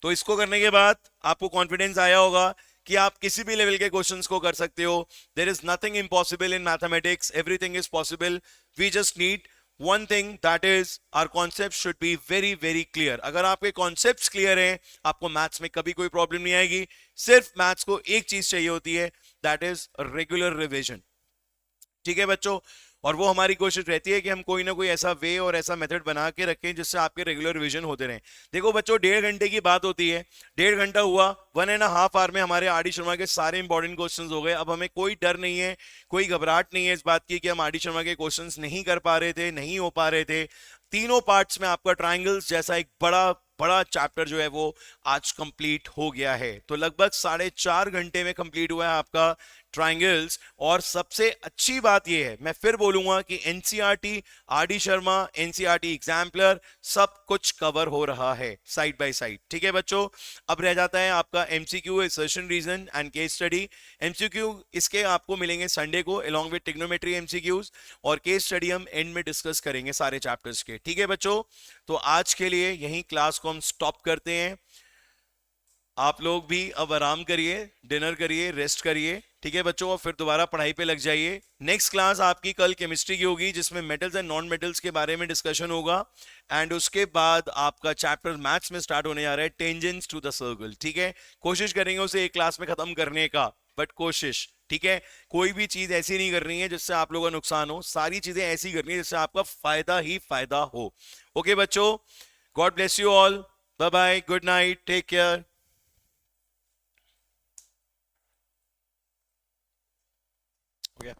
तो इसको करने के बाद आपको कॉन्फिडेंस आया होगा कि आप किसी भी लेवल के क्वेश्चंस को कर सकते हो। There is nothing impossible in mathematics, everything is possible. We just need one thing, that is our concept should be very very clear. अगर आपके कॉन्सेप्ट्स क्लियर हैं, आपको मैथ्स में कभी कोई प्रॉब्लम नहीं आएगी। सिर्फ मैथ्स को एक चीज चाहिए होती है, दैट इज रेगुलर रिविजन। ठीक है बच्चों, और वो हमारी कोशिश रहती है कि हम कोई ना कोई ऐसा वे और ऐसा मेथड बना के रखें जिससे आपके रेगुलर रिवीजन होते रहें। देखो बच्चों, 1.5 घंटे की बात होती है, 1.5 घंटा हुआ, 1.5 आवर में हमारे आर डी शर्मा के सारे इंपॉर्टेंट क्वेश्चंस हो गए। अब हमें कोई डर नहीं है, कोई घबराहट नहीं है इस बात की कि हम आर डी शर्मा के क्वेश्चंस नहीं कर पा रहे थे, नहीं हो पा रहे थे। तीनों पार्ट्स में आपका ट्राइंगल्स जैसा एक बड़ा बड़ा चैप्टर जो है वो आज कंप्लीट हो गया है। तो लगभग 4.5 घंटे में कंप्लीट हुआ है आपका ट्राइंगल्स। और सबसे अच्छी बात यह है, मैं फिर बोलूंगा कि NCERT, are D Sharma, NCERT exemplar सब कुछ कवर हो रहा है साइड बाय साइड। ठीक है बच्चों, अब रह जाता है आपका MCQ, assertion reason and case study. MCQ इसके आपको मिलेंगे संडे को अलॉन्ग विद ट्रिग्नोमेट्री एमसीक्यूज, और केस स्टडी हम एंड में डिस्कस करेंगे सारे चैप्टर्स के। ठीक है बच्चों, तो आज के लिए यहीं क्लास को हम स्टॉप करते हैं। आप लोग भी अब आराम करिए, डिनर करिए, रेस्ट करिए। ठीक है बच्चों, और फिर दोबारा पढ़ाई पे लग जाइए। नेक्स्ट क्लास आपकी कल केमिस्ट्री की होगी, जिसमें मेटल्स एंड नॉन मेटल्स के बारे में डिस्कशन होगा। एंड उसके बाद आपका चैप्टर मैथ्स में स्टार्ट होने जा रहा है, टेंजेंट्स टू द सर्कल। ठीक है, कोशिश करेंगे उसे एक क्लास में खत्म करने का, बट कोशिश। ठीक है, कोई भी चीज ऐसी नहीं करनी है जिससे आप लोगों का नुकसान हो, सारी चीजें ऐसी करनी है जिससे आपका फायदा ही फायदा हो। ओके बच्चों, God bless you all, bye bye, good night, take care. Okay.